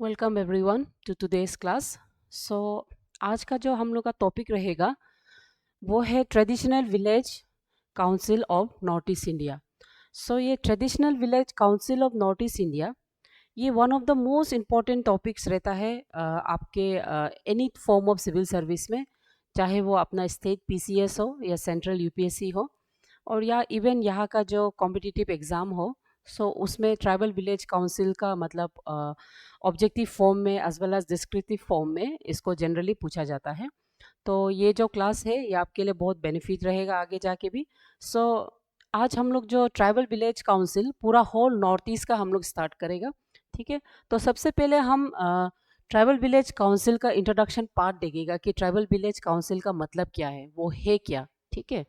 Welcome everyone to today's class. So आज का जो हम लोग का टॉपिक रहेगा वो है traditional village council of north east India. So ये traditional village council of north east India ये one of the most important topics रहता है आपके any form of civil service में, चाहे वो अपना स्टेट पीसीएस हो या सेंट्रल यूपीएससी हो और या इवन यहाँ का जो कॉम्पिटिटिव एग्ज़ाम हो। सो उसमें ट्राइबल विलेज काउंसिल का मतलब ऑब्जेक्टिव फॉर्म में as well as descriptive form में इसको जनरली पूछा जाता है। तो ये जो क्लास है ये आपके लिए बहुत बेनिफिट रहेगा आगे जाके भी। सो आज हम लोग जो ट्राइबल विलेज काउंसिल पूरा होल नॉर्थ ईस्ट का हम लोग स्टार्ट करेगा। ठीक है, तो सबसे पहले हम ट्राइबल विलेज काउंसिल का इंट्रोडक्शन पार्ट देखेगा कि ट्राइबल विलेज काउंसिल का मतलब क्या है, वो है क्या। ठीक है,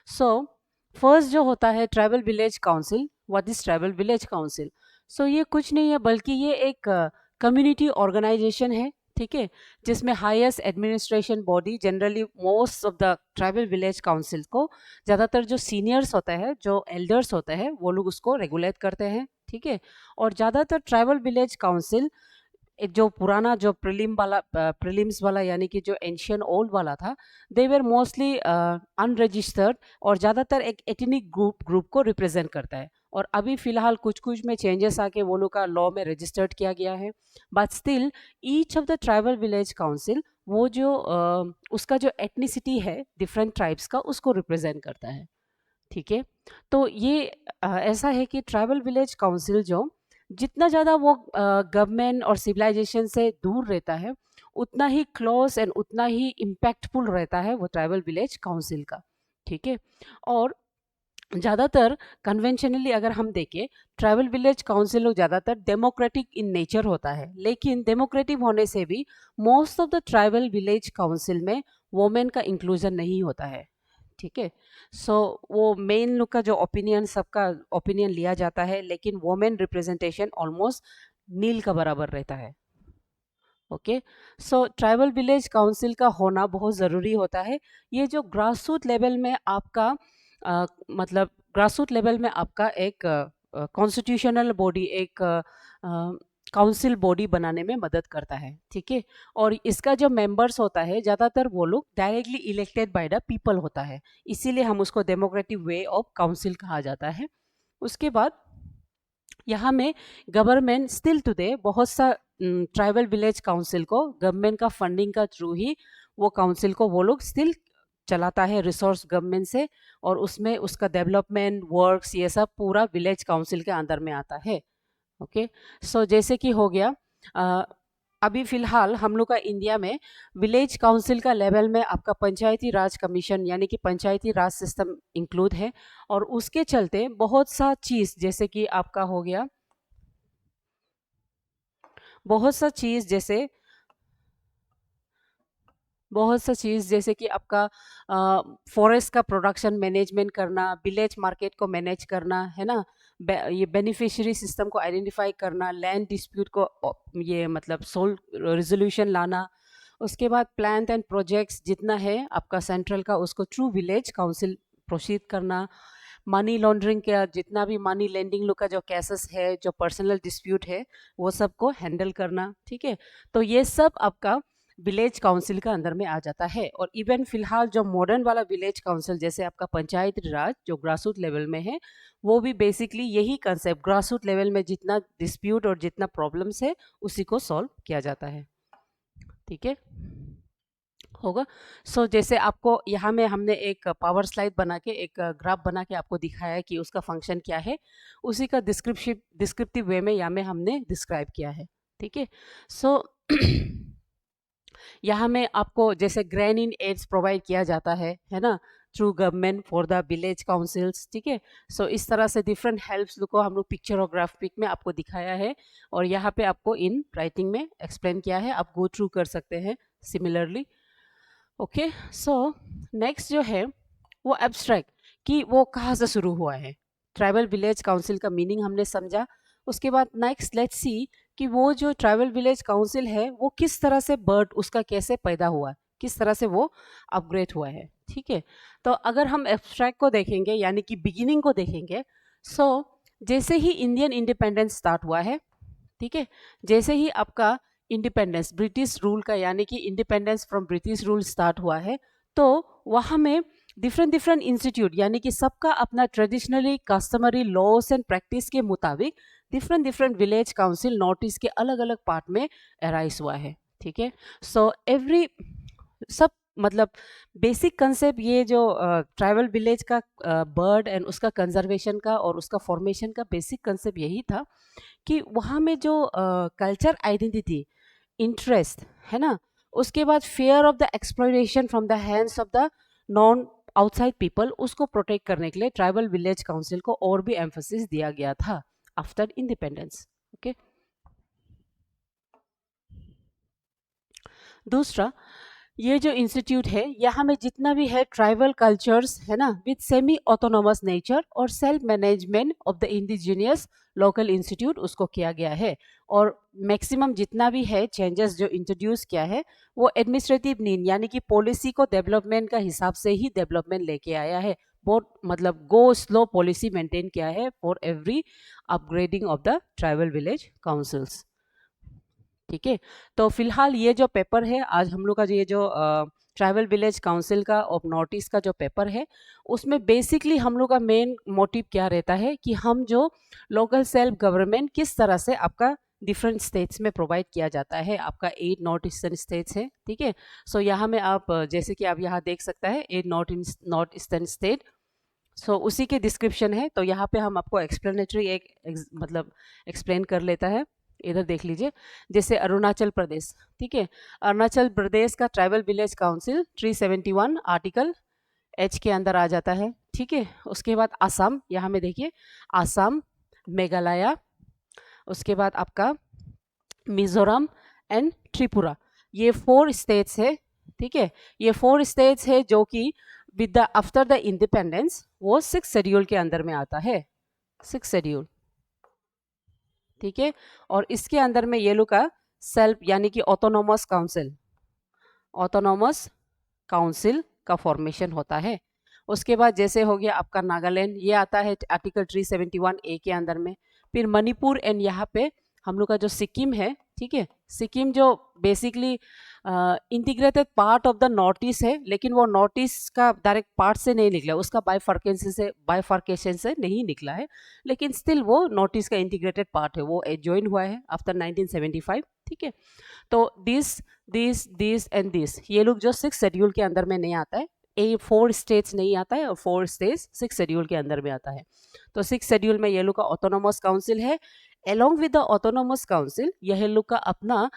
सो फर्स्ट जो होता है tribal village council, what is tribal village council. So ये कुछ नहीं है बल्कि ये एक कम्युनिटी ऑर्गेनाइजेशन है। ठीक है, जिसमें highest administration body generally most of the tribal village council को ज़्यादातर जो सीनियर्स होता है, जो एल्डर्स होते हैं, वो लोग उसको रेगुलेट करते हैं। ठीक है, और ज़्यादातर ट्राइबल विलेज काउंसिल जो पुराना जो प्रीलिम्स वाला यानी कि जो एंशियन ओल्ड वाला था, दे वर मोस्टली अनरजिस्टर्ड और ज़्यादातर एक एथनिक ग्रुप को रिप्रेजेंट करता है। और अभी फिलहाल कुछ कुछ में चेंजेस आके वो लोग का लॉ में रजिस्टर्ड किया गया है, but still each of the tribal village council वो जो उसका जो एथनिसिटी है डिफरेंट ट्राइब्स का उसको रिप्रेजेंट करता है। ठीक है, तो ये ऐसा है कि ट्राइबल विलेज काउंसिल जो जितना ज़्यादा वो गवर्नमेंट और सिविलाइजेशन से दूर रहता है उतना ही क्लोज एंड उतना ही इम्पैक्टफुल रहता है वो ट्राइबल विलेज काउंसिल का। ठीक है, और ज़्यादातर कन्वेंशनली अगर हम देखें ट्राइबल विलेज काउंसिल लोग ज़्यादातर डेमोक्रेटिक इन नेचर होता है, लेकिन डेमोक्रेटिक होने से भी most of the tribal village council में वोमेन का इंक्लूजन नहीं होता है। ठीक है, सो वो मेन लोग का जो ओपिनियन, सबका ओपिनियन लिया जाता है, लेकिन वोमेन रिप्रेजेंटेशन ऑलमोस्ट नील का बराबर रहता है। ओके, सो ट्राइबल विलेज काउंसिल का होना बहुत ज़रूरी होता है। ये जो ग्रासरूट लेवल में आपका मतलब ग्रासरूट लेवल में आपका एक कॉन्स्टिट्यूशनल बॉडी, एक काउंसिल बॉडी बनाने में मदद करता है। ठीक है, और इसका जो मेंबर्स होता है ज़्यादातर वो लोग directly elected by the people होता है, इसीलिए हम उसको डेमोक्रेटिक वे ऑफ काउंसिल कहा जाता है। उसके बाद यहाँ में गवर्नमेंट स्टिल टुडे बहुत सा ट्राइबल विलेज काउंसिल को गवर्नमेंट का फंडिंग का थ्रू ही वो काउंसिल को वो लोग स्टिल चलाता है, रिसोर्स गवर्नमेंट से, और उसमें उसका डेवलपमेंट वर्क्स ये सब पूरा विलेज काउंसिल के अंदर में आता है। ओके, सो जैसे कि हो गया अभी फिलहाल हम लोग का इंडिया में विलेज काउंसिल का लेवल में आपका पंचायती राज कमीशन यानी कि पंचायती राज सिस्टम इंक्लूड है, और उसके चलते बहुत सा चीज़ जैसे कि आपका हो गया, बहुत सा चीज़ जैसे बहुत सा चीज़ जैसे कि आपका फॉरेस्ट का प्रोडक्शन मैनेजमेंट करना, विलेज मार्केट को मैनेज करना, है ना, ये बेनिफिशियरी सिस्टम को आइडेंटिफाई करना, लैंड डिस्प्यूट को ये मतलब सोल्व रिजोल्यूशन लाना। उसके बाद प्लान एंड प्रोजेक्ट्स जितना है आपका सेंट्रल का उसको थ्रू विलेज काउंसिल प्रोसीड करना। मनी लॉन्ड्रिंग का जितना भी मनी लेंडिंग लोग का जो केसेस है, जो पर्सनल डिस्प्यूट है, वो सब को हैंडल करना। ठीक है, तो ये सब आपका विलेज काउंसिल का अंदर में आ जाता है। और इवन फिलहाल जो मॉडर्न वाला विलेज काउंसिल जैसे आपका पंचायत राज जो ग्रासरूट लेवल में है, वो भी बेसिकली यही कंसेप्ट, ग्रासरूट लेवल में जितना डिस्प्यूट और जितना प्रॉब्लम्स है उसी को सॉल्व किया जाता है। ठीक है, होगा। सो जैसे आपको यहाँ में हमने एक पावर स्लाइड बना के, एक ग्राफ बना के आपको दिखाया है कि उसका फंक्शन क्या है, उसी का डिस्क्रिप्टिव वे में यहाँ में हमने डिस्क्राइब किया है। ठीक है, सो यहाँ में आपको जैसे ग्रैंड इन एड्स प्रोवाइड किया जाता है ना, through government for the village councils. ठीक है, सो इस तरह से डिफरेंट हेल्प्स को हम लोग पिक्चर और ग्राफिक में आपको दिखाया है, और यहाँ पे आपको इन राइटिंग में एक्सप्लेन किया है, आप गो थ्रू कर सकते हैं सिमिलरली। ओके, सो नेक्स्ट जो है वो एब्स्ट्रैक्ट, कि वो कहाँ से शुरू हुआ है। ट्राइबल विलेज काउंसिल का मीनिंग हमने समझा। उसके बाद नेक्स्ट लेट्स सी कि वो जो ट्राइबल विलेज काउंसिल है वो किस तरह से बर्ड उसका कैसे पैदा हुआ, किस तरह से वो अपग्रेड हुआ है। ठीक है, तो अगर हम एब्स्ट्रैक्ट को देखेंगे यानी कि बिगिनिंग को देखेंगे, सो जैसे ही इंडियन इंडिपेंडेंस स्टार्ट हुआ है, ठीक है। जैसे ही आपका इंडिपेंडेंस ब्रिटिश रूल का यानी कि independence from British rule start हुआ है, तो वहाँ में डिफरेंट डिफरेंट इंस्टीट्यूट यानी कि सबका अपना traditionally customary loss and practice के मुताबिक different different village council north east के अलग अलग पार्ट में अराइज हुआ है। ठीक है। सो एवरी सब मतलब बेसिक कंसेप्ट ये जो ट्राइबल विलेज का बर्ड एंड उसका कंजर्वेशन का और उसका फॉर्मेशन का बेसिक कंसेप्ट यही था कि वहाँ में जो कल्चर आइडेंटिटी इंटरेस्ट है ना, उसके बाद fear of the exploitation from the hands of the non outside people, उसको प्रोटेक्ट करने के लिए ट्राइबल विलेज काउंसिल को और भी एम्फोसिस दिया गया था आफ्टर इंडिपेंडेंस। ओके। दूसरा, ये जो इंस्टीट्यूट है यहाँ में जितना भी है ट्राइबल कल्चर्स है ना विद सेमी ऑटोनोमस नेचर और self management of the indigenous local institute उसको किया गया है। और मैक्सिमम जितना भी है चेंजेस जो इंट्रोड्यूस किया है वो एडमिनिस्ट्रेटिव नीड यानी कि पॉलिसी को डेवलपमेंट का हिसाब से ही डेवलपमेंट लेके आया है। बहुत मतलब गो स्लो पॉलिसी मेंटेन किया है for every upgrading of the tribal village councils. ठीक है। तो फिलहाल ये जो पेपर है आज हम लोग का ये जो ट्राइबल विलेज काउंसिल का ऑफ नॉर्थ ईस्ट का जो पेपर है उसमें बेसिकली हम लोग का मेन मोटिव क्या रहता है कि हम जो लोकल सेल्फ गवर्नमेंट किस तरह से आपका डिफरेंट स्टेट्स में प्रोवाइड किया जाता है। आपका 8 नॉर्थ ईस्टर्न स्टेट्स है। ठीक है। सो यहाँ में आप जैसे कि आप यहाँ देख सकता है 8 नॉर्थ ईस्टर्न स्टेट। सो उसी के डिस्क्रिप्शन है, तो यहाँ पे हम आपको एक्सप्लेनेटरी मतलब एक्सप्लेन कर लेता है। इधर देख लीजिए, जैसे अरुणाचल प्रदेश। ठीक है। अरुणाचल प्रदेश का tribal village council 371 article H के अंदर आ जाता है। ठीक है। उसके बाद आसाम, यहाँ में देखिए आसाम, मेघालय, उसके बाद आपका मिजोरम एंड त्रिपुरा, ये 4 स्टेट्स है। ठीक है। ये 4 स्टेट्स है जो कि with the after the independence वो 6 शेड्यूल के अंदर में आता है, 6 शेड्यूल। ठीक है। और इसके अंदर में ये लोग का सेल्फ यानी कि ऑटोनोमस काउंसिल का फॉर्मेशन होता है। उसके बाद जैसे हो गया आपका नागालैंड, ये आता है आर्टिकल 371 ए के अंदर में। फिर मणिपुर एंड यहाँ पे हम लोग का जो सिक्किम है। ठीक है। सिक्किम जो basically integrated part of the north east है, लेकिन वो नॉर्थ ईस्ट का डायरेक्ट पार्ट से नहीं निकला, उसका बाइफर्केशन से नहीं निकला है, लेकिन स्टिल वो नॉर्थ ईस्ट का इंटीग्रेटेड पार्ट है, वो ज्वाइन हुआ है आफ्टर 1975। ठीक है। तो दिस एंड दिस ये लोग जो 6 शेड्यूल के अंदर में नहीं आता है, 4 स्टेट्स नहीं आता है और 4 स्टेट्स 6 शेड्यूल के अंदर में आता है। तो 6 शेड्यूल में ये लोग का ऑटोनोमस काउंसिल है। Along with the autonomous council यह लोग का अपना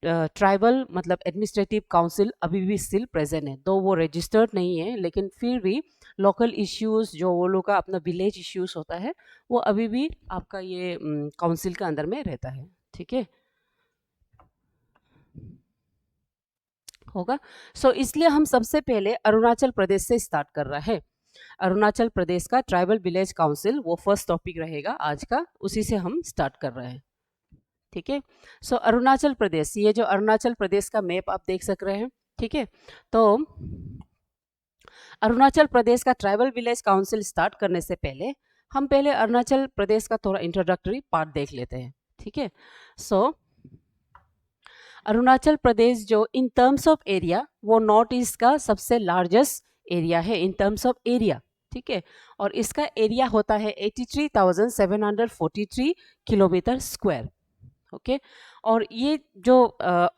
ट्राइबल मतलब एडमिनिस्ट्रेटिव काउंसिल अभी भी स्टिल प्रेजेंट है, दो वो रजिस्टर्ड नहीं है, लेकिन फिर भी लोकल इश्यूज जो वो लोग का अपना विलेज इश्यूज होता है वो अभी भी आपका ये काउंसिल के अंदर में रहता है। ठीक है। होगा। सो इसलिए हम सबसे पहले अरुणाचल प्रदेश से स्टार्ट कर रहा है। अरुणाचल प्रदेश का ट्राइबल विलेज काउंसिल वो फर्स्ट टॉपिक रहेगा आज का, उसी से हम स्टार्ट कर रहे हैं। ठीक है। सो अरुणाचल प्रदेश, ये जो अरुणाचल प्रदेश का मैप आप देख सक रहे हैं। ठीक है। तो अरुणाचल प्रदेश का ट्राइबल विलेज काउंसिल स्टार्ट करने से पहले हम पहले अरुणाचल प्रदेश का थोड़ा इंट्रोडक्टरी पार्ट देख लेते हैं। ठीक है। सो अरुणाचल प्रदेश जो इन टर्म्स ऑफ एरिया वो नॉर्थ ईस्ट का सबसे लार्जेस्ट एरिया है इन टर्म्स ऑफ एरिया। ठीक है। और इसका एरिया होता है 83,743 किलोमीटर स्क्वायर। ओके। और ये जो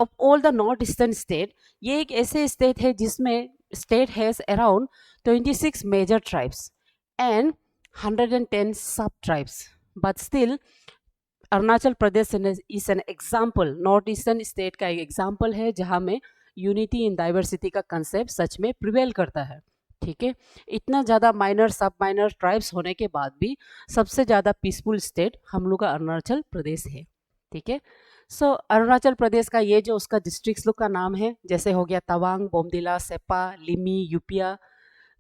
of all the north eastern state, ये एक ऐसे स्टेट है जिसमें state has around 26 major tribes and 110 sub tribes, but still Arunachal Pradesh is an example, north eastern state का एक एग्जाम्पल है जहाँ में यूनिटी इन डाइवर्सिटी का कंसेप्ट सच में प्रिवेल करता है। ठीक है। इतना ज़्यादा माइनर सब माइनर ट्राइब्स होने के बाद भी सबसे ज़्यादा पीसफुल स्टेट हम लोग का अरुणाचल प्रदेश है। ठीक है। सो अरुणाचल प्रदेश का ये जो उसका डिस्ट्रिक्ट्स लोग का नाम है, जैसे हो गया तवांग, बोमदिला, सेपा, लिमी, यूपिया,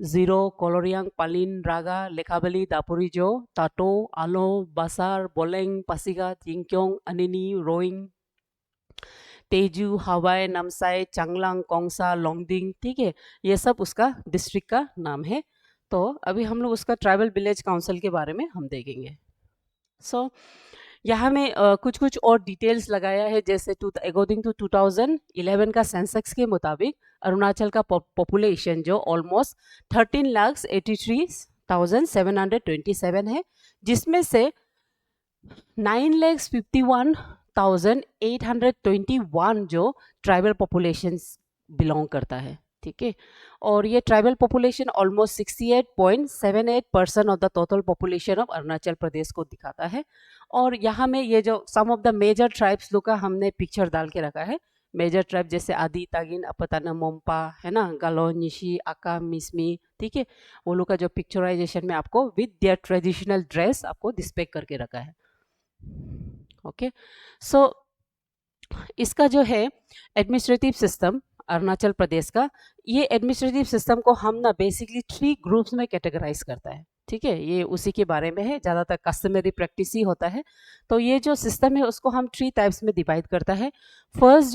जीरो, कोलोरियांग, पालिन, रागा, लेखाबली, दापुरिजो, ताटो, आलो, बासार, बोलेंग, पासीघाट, यिंक्योंग, अनिनी, रोइंग, तेजू, हवाई, नामसाई, चांगलांग, कोंगसा, लोंगडिंग। ठीक है। ये सब उसका डिस्ट्रिक्ट का नाम है। तो अभी हम लोग उसका ट्राइबल विलेज काउंसिल के बारे में हम देखेंगे। सो यहाँ में कुछ कुछ और डिटेल्स लगाया है, जैसे अकॉर्डिंग टू 2011 का सेंसक्स के मुताबिक अरुणाचल का पॉपुलेशन जो ऑलमोस्ट 13,83,727 है, जिसमें से 9,51,821 जो ट्राइबल पॉपुलेशन बिलोंग करता है, ठीक है। और ये tribal population almost 68.78% of the total population of Arunachal Pradesh को दिखाता है। और यहाँ में ये जो some of the major tribes लोग का हमने पिक्चर डाल के रखा है। मेजर ट्राइब जैसे आदि, तागिन, अपताना, मोम्पा, है ना, गालो, निशी, आका, मिसमी, ठीक है। वो लोग का जो पिक्चराइजेशन में आपको विद देयर ट्रेडिशनल ड्रेस आपको डिस्प्ले करके रखा है। ओके, सो इसका जो है एडमिनिस्ट्रेटिव सिस्टम अरुणाचल प्रदेश का, ये एडमिनिस्ट्रेटिव सिस्टम को हम ना बेसिकली 3 ग्रुप्स में कैटेगराइज करता है, ठीक है। ये उसी के बारे में है, ज़्यादातर कस्टमरी प्रैक्टिस ही होता है। तो ये जो सिस्टम है उसको हम 3 टाइप्स में डिवाइड करता है। फर्स्ट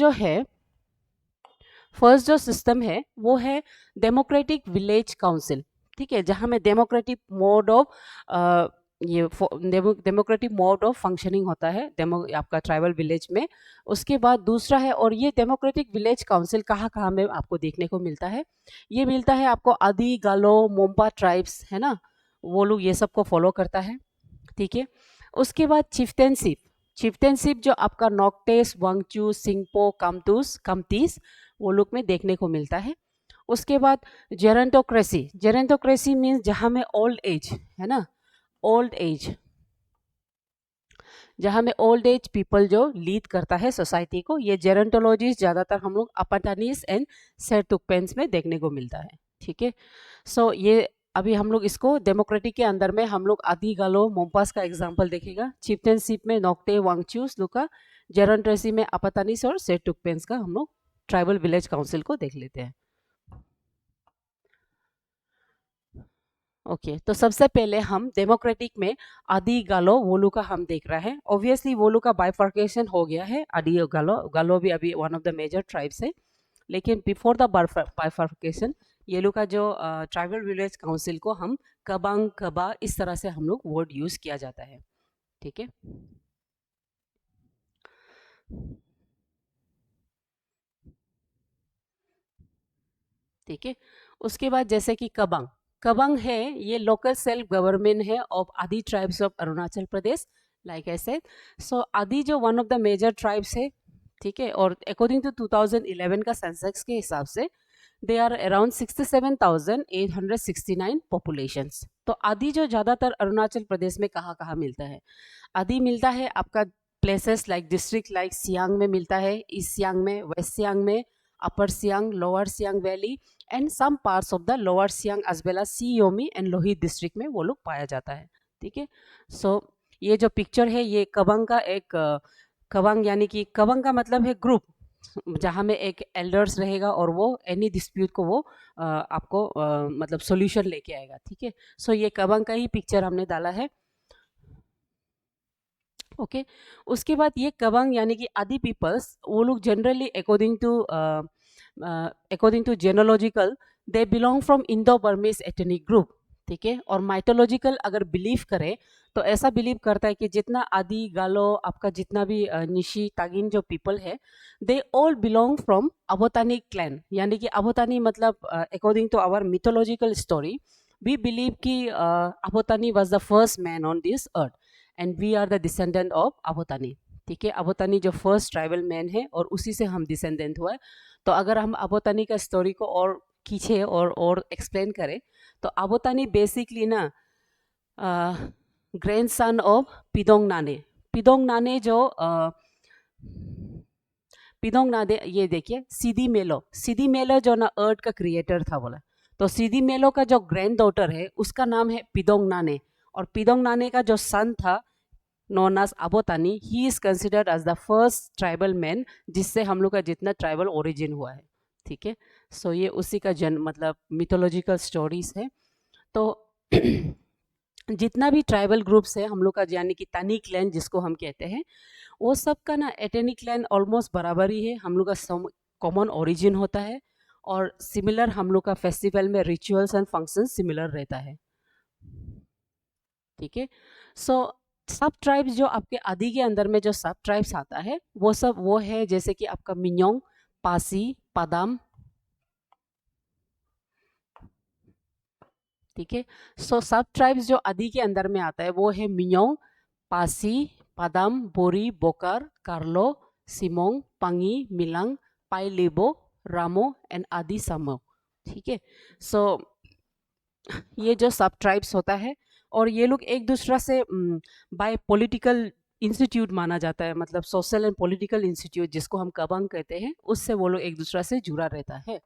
जो सिस्टम है वो है डेमोक्रेटिक विलेज काउंसिल, ठीक है, जहाँ में democratic mode of democratic mode of functioning होता है आपका ट्राइबल विलेज में। उसके बाद दूसरा है, और ये डेमोक्रेटिक विलेज काउंसिल कहाँ कहाँ में आपको देखने को मिलता है, ये मिलता है आपको आदि, गालो, मोम्पा ट्राइब्स, है ना, वो लोग ये सब को फॉलो करता है, ठीक है। उसके बाद चिफ्टेनशिप जो आपका नॉक्टेस, वांगचू, सिंगपो, कामतीस वो लोग में देखने को मिलता है। उसके बाद जेरेंटोक्रेसी मीन्स जहाँ में ओल्ड एज, है ना, जहाँ में ओल्ड एज पीपल जो लीड करता है सोसाइटी को, ये जेरेंटोलॉजीज ज़्यादातर हम लोग अपटानीस एंड सेरतुकपेंस में देखने को मिलता है, ठीक है। सो ये अभी हम लोग इसको डेमोक्रेटिक के अंदर में हम लोग आदि, गालो, मोम्पास का एग्जाम्पल देखेगा। चिफ्टेनशिप में नोक्टे, वांगचूस लोग का, जेरेंटोसी में अपटानीस और सेरतुकपेंस का हम लोग ट्राइबल विलेज काउंसिल को देख लेते हैं। ओके, तो सबसे पहले हम डेमोक्रेटिक में आदि, गालो, वोलू का हम देख रहे हैं। ऑब्वियसली वोलू का बाइफर्केशन हो गया है, आदि और गालो भी अभी one of the major tribes है, लेकिन बिफोर द बाइफर्केशन ये लोग का जो ट्राइबल विलेज काउंसिल को हम कबांग, कबा, इस तरह से हम लोग वर्ड यूज किया जाता है, ठीक है। ठीक है, उसके बाद जैसे कि कबांग, कबांग है, ये लोकल सेल्फ गवर्नमेंट है of Adi tribes of Arunachal Pradesh, like I said. So Adi जो one of the major tribes है, ठीक है, और अकॉर्डिंग टू 2011 का सेंसक्स के हिसाब से दे आर अराउंड 67,869 पॉपुलेशंस। तो आदि जो ज़्यादातर अरुणाचल प्रदेश में कहाँ कहाँ मिलता है, आदि मिलता है आपका places like district like Siang में मिलता है, ईस्ट सियांग में, वेस्ट सियांग में, upper Siang, lower Siang valley and some parts of the lower Siang as well as Shi Yomi and Lohit district में वो लोग पाया जाता है, ठीक है। सो ये जो पिक्चर है ये कबंग का एक कबंग यानी कि कबंग का मतलब है ग्रुप, जहाँ में एक एल्डर्स रहेगा और वो एनी डिस्प्यूट को वो आपको मतलब सॉल्यूशन लेके आएगा, ठीक है। सो ये कबंग का ही पिक्चर हमने डाला है, ओके। उसके बाद ये कबंग यानी कि आदि पीपल्स, वो लोग generally according to genealogical they belong from Indo Burmese ethnic group, ठीक है। और माइथोलॉजिकल अगर बिलीव करें तो ऐसा बिलीव करता है कि जितना आदि, गालो, आपका जितना भी निशी, तागिन जो पीपल है, they all belong from Abotani clan, यानी कि अबोतानी मतलब according to our mythological story we believe कि Abotani was the first man on this earth and we are the descendant of Abotani, ठीक है। अबोतानी जो फर्स्ट ट्राइबल मैन है और उसी से हम डिसेंडेंट हुआ है। तो अगर हम अबोतानी का स्टोरी को और खींचे और एक्सप्लेन करें तो अबोतानी बेसिकली ना ग्रैंड सन ऑफ पिदोंग नाने जो पिदोंग नाने, ये देखिए सीधी मेलो जो ना अर्थ का क्रिएटर था बोला, तो सीधी मेलो का जो ग्रैंड डॉटर है उसका नाम है पिदोंग नाने, और पिदोंग नाने का जो सन था known as Abotani, he is considered as the first tribal man जिससे हम लोग का जितना ट्राइबल ओरिजिन हुआ है, ठीक है। सो ये उसी का जन्म मतलब मिथोलॉजिकल स्टोरीज है। तो जितना भी ट्राइबल ग्रुप्स है हम लोग का, यानी कि तानी क्लैन जिसको हम कहते हैं, वो सब का ना एथनिक क्लैन ऑलमोस्ट बराबर ही है, हम लोग का कॉमन ओरिजिन होता है और सिमिलर हम लोग का फेस्टिवल में रिचुअल्स एंड फंक्शंस सिमिलर रहता है, ठीक है। सो सब ट्राइब्स जो आपके आदि के अंदर में जो सब ट्राइब्स आता है वो है जैसे कि आपका मिन्योंग, पासी, पदाम, ठीक है। सो सब ट्राइब्स जो आदि के अंदर में आता है वो है मिन्योंग, पासी, पदाम, बोरी, बोकर, कार्लो, सिमोंग, पंगी, मिलांग, पाइलिबो, रामो एंड आदि समो, ठीक है। सो ये जो सब ट्राइब्स होता है और ये लोग एक दूसरा से बाय पॉलिटिकल इंस्टीट्यूट माना जाता है, मतलब सोशल एंड पॉलिटिकल इंस्टीट्यूट जिसको हम कबंग कहते हैं, उससे वो लोग एक दूसरा से जुड़ा रहता है,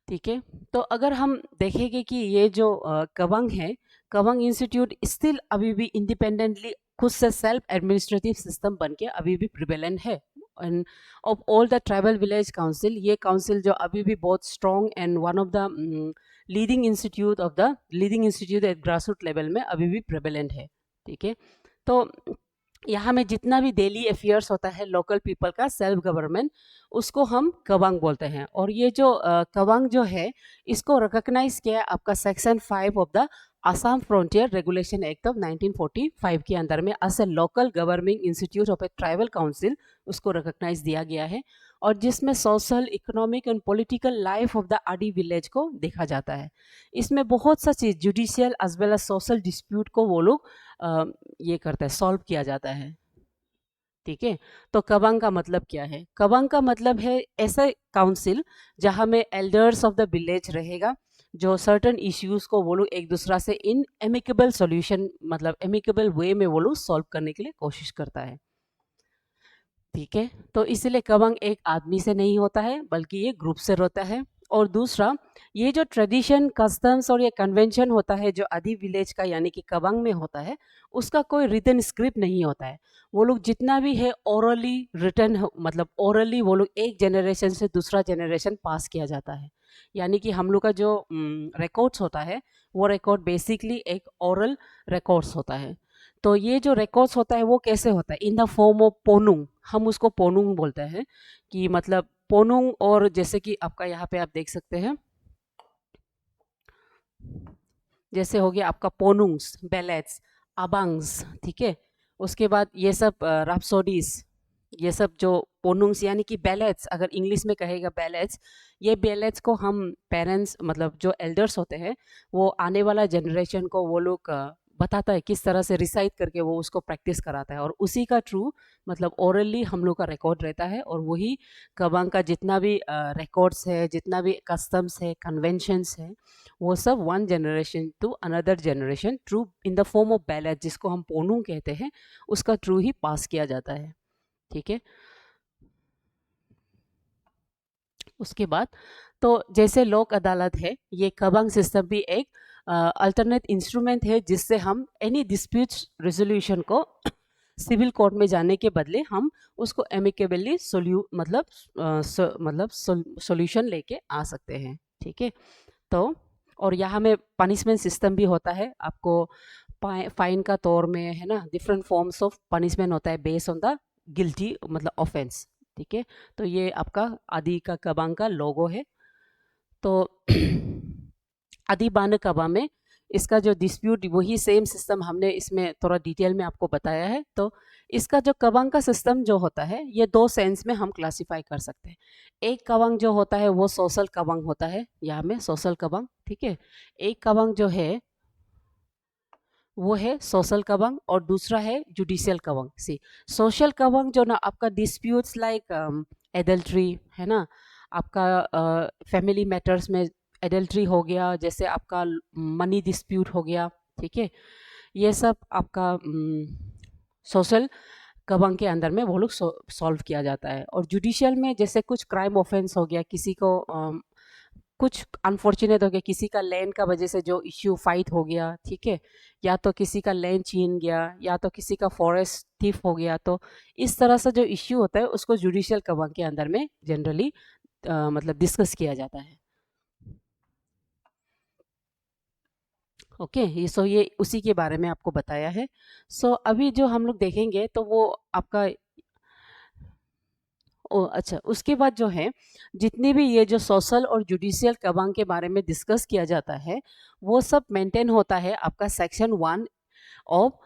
ठीक है। तो अगर हम देखेंगे कि ये जो कबंग है, कबंग इंस्टीट्यूट स्टिल अभी भी इंडिपेंडेंटली खुद से सेल्फ एडमिनिस्ट्रेटिव सिस्टम बन के अभी भी प्रिवेलेंट है। And of all the tribal village council, ये काउंसिल जो अभी भी बहुत strong and one of the leading institute at grass root level में अभी भी प्रिवेलेंट है, ठीक है। तो यहाँ में जितना भी डेली अफेयर्स होता है लोकल पीपल का सेल्फ गवर्नमेंट, उसको हम कबांग बोलते हैं। और ये जो कबांग जो है इसको रिकॉग्नाइज किया है आपका section 5 of the Assam frontier regulation act of 1945 के अंदर में as a local governing institute of a tribal council, उसको रिकॉग्नाइज दिया गया है। और जिसमें social, economic and political life of the Adi village को देखा जाता है। इसमें बहुत सा चीज़ judicial as well as social dispute को वो लोग ये करता है, सॉल्व किया जाता है, ठीक है। तो कबांग का मतलब क्या है? कबांग का मतलब है ऐसा काउंसिल जहाँ में एल्डर्स ऑफ द विलेज रहेगा, जो सर्टन इश्यूज को वो लोग एक दूसरा से इन एमिकेबल सॉल्यूशन, मतलब एमिकेबल वे में वो लोग सॉल्व करने के लिए कोशिश करता है, ठीक है। तो इसलिए कबंग एक आदमी से नहीं होता है बल्कि ये ग्रुप से होता है। और दूसरा, ये जो ट्रेडिशन, कस्टम्स और ये कन्वेंशन होता है जो आदि विलेज का यानी कि कबंग में होता है, उसका कोई रिटन स्क्रिप्ट नहीं होता है। वो लोग जितना भी है ओरली रिटन, मतलब ओरली वो लोग एक जनरेशन से दूसरा जनरेशन पास किया जाता है। यानी कि हम लोग का जो रिकॉर्ड्स होता है वो रिकॉर्ड बेसिकली एक ओरल रिकॉर्ड्स होता है। तो ये जो रिकॉर्ड्स होता है वो कैसे होता है? इन द फॉर्म ऑफ पोनुंग, हम उसको पोनुंग बोलते हैं। कि मतलब पोनुंग, और जैसे कि आपका यहाँ पे आप देख सकते हैं, जैसे हो गया आपका पोनुंग्स, बैलेट्स, अबांग्स, ठीक है। उसके बाद ये सब राप्सोडीज, ये सब जो पोनुंग्स यानी कि बैलेट्स, अगर इंग्लिश में कहेगा बैलेट्स, ये बैलेट्स को हम पेरेंट्स, मतलब जो एल्डर्स होते हैं, वो आने वाला जनरेशन को वो लोग बताता है किस तरह से रिसाइट करके वो उसको प्रैक्टिस कराता है। और उसी का थ्रू मतलब ओरली हम लोग का रिकॉर्ड रहता है। और वही कबांग का जितना भी रिकॉर्ड्स है, जितना भी कस्टम्स है, कन्वेंशंस है, वो सब one generation to another generation through in the form of ballad, जिसको हम पोनुंग कहते हैं, उसका थ्रू ही पास किया जाता है, ठीक है। उसके बाद तो जैसे लोक अदालत है, ये कबांग सिस्टम भी एक अल्टरनेट इंस्ट्रूमेंट है जिससे हम एनी डिस्प्यूट रेजोल्यूशन को सिविल कोर्ट में जाने के बदले हम उसको एमिकेबली मतलब सॉल्यूशन लेके आ सकते हैं, ठीक है। तो और यहाँ में पनिशमेंट सिस्टम भी होता है आपको, फाइन का तौर में, है ना, डिफरेंट फॉर्म्स ऑफ पनिशमेंट होता है बेस्ड ऑन द गिल्टी मतलब ऑफेंस, ठीक है। तो ये आपका आदि का कबांग का लोगो है। तो आदि बान कबा में इसका जो डिस्प्यूट, वही सेम सिस्टम हमने इसमें थोड़ा डिटेल में आपको बताया है। तो इसका जो कबांग का सिस्टम जो होता है, ये दो सेंस में हम क्लासिफाई कर सकते हैं। एक कबांग जो होता है वो सोशल कबांग होता है, यहाँ में सोशल कबांग, ठीक है। एक कबांग जो है वो है सोशल कबांग और दूसरा है जुडिशियल कबांग। सी, सोशल कबांग जो ना आपका डिस्प्यूट्स लाइक एडल्ट्री, है ना, आपका फैमिली मैटर्स में एडल्ट्री हो गया, जैसे आपका मनी डिस्प्यूट हो गया, ठीक है, ये सब आपका सोशल कबांग के अंदर में वो लोग सॉल्व किया जाता है। और जुडिशियल में जैसे कुछ क्राइम ऑफेंस हो गया, किसी को कुछ अनफॉर्चुनेट हो गया, किसी का लैंड का वजह से जो इश्यू फाइट हो गया, ठीक है, या तो किसी का लैंड छीन गया, या तो किसी का फॉरेस्ट थीफ हो गया, तो इस तरह से जो इश्यू होता है उसको जुडिशियल कबांग के अंदर में जनरली मतलब डिस्कस किया जाता है, ओके। ये सो ये उसी के बारे में आपको बताया है। सो अभी जो हम लोग देखेंगे तो वो आपका अच्छा, उसके बाद जो है जितने भी ये जो सोशल और जुडिशियल कबांग के बारे में डिस्कस किया जाता है, वो सब मेंटेन होता है आपका सेक्शन 1 ऑफ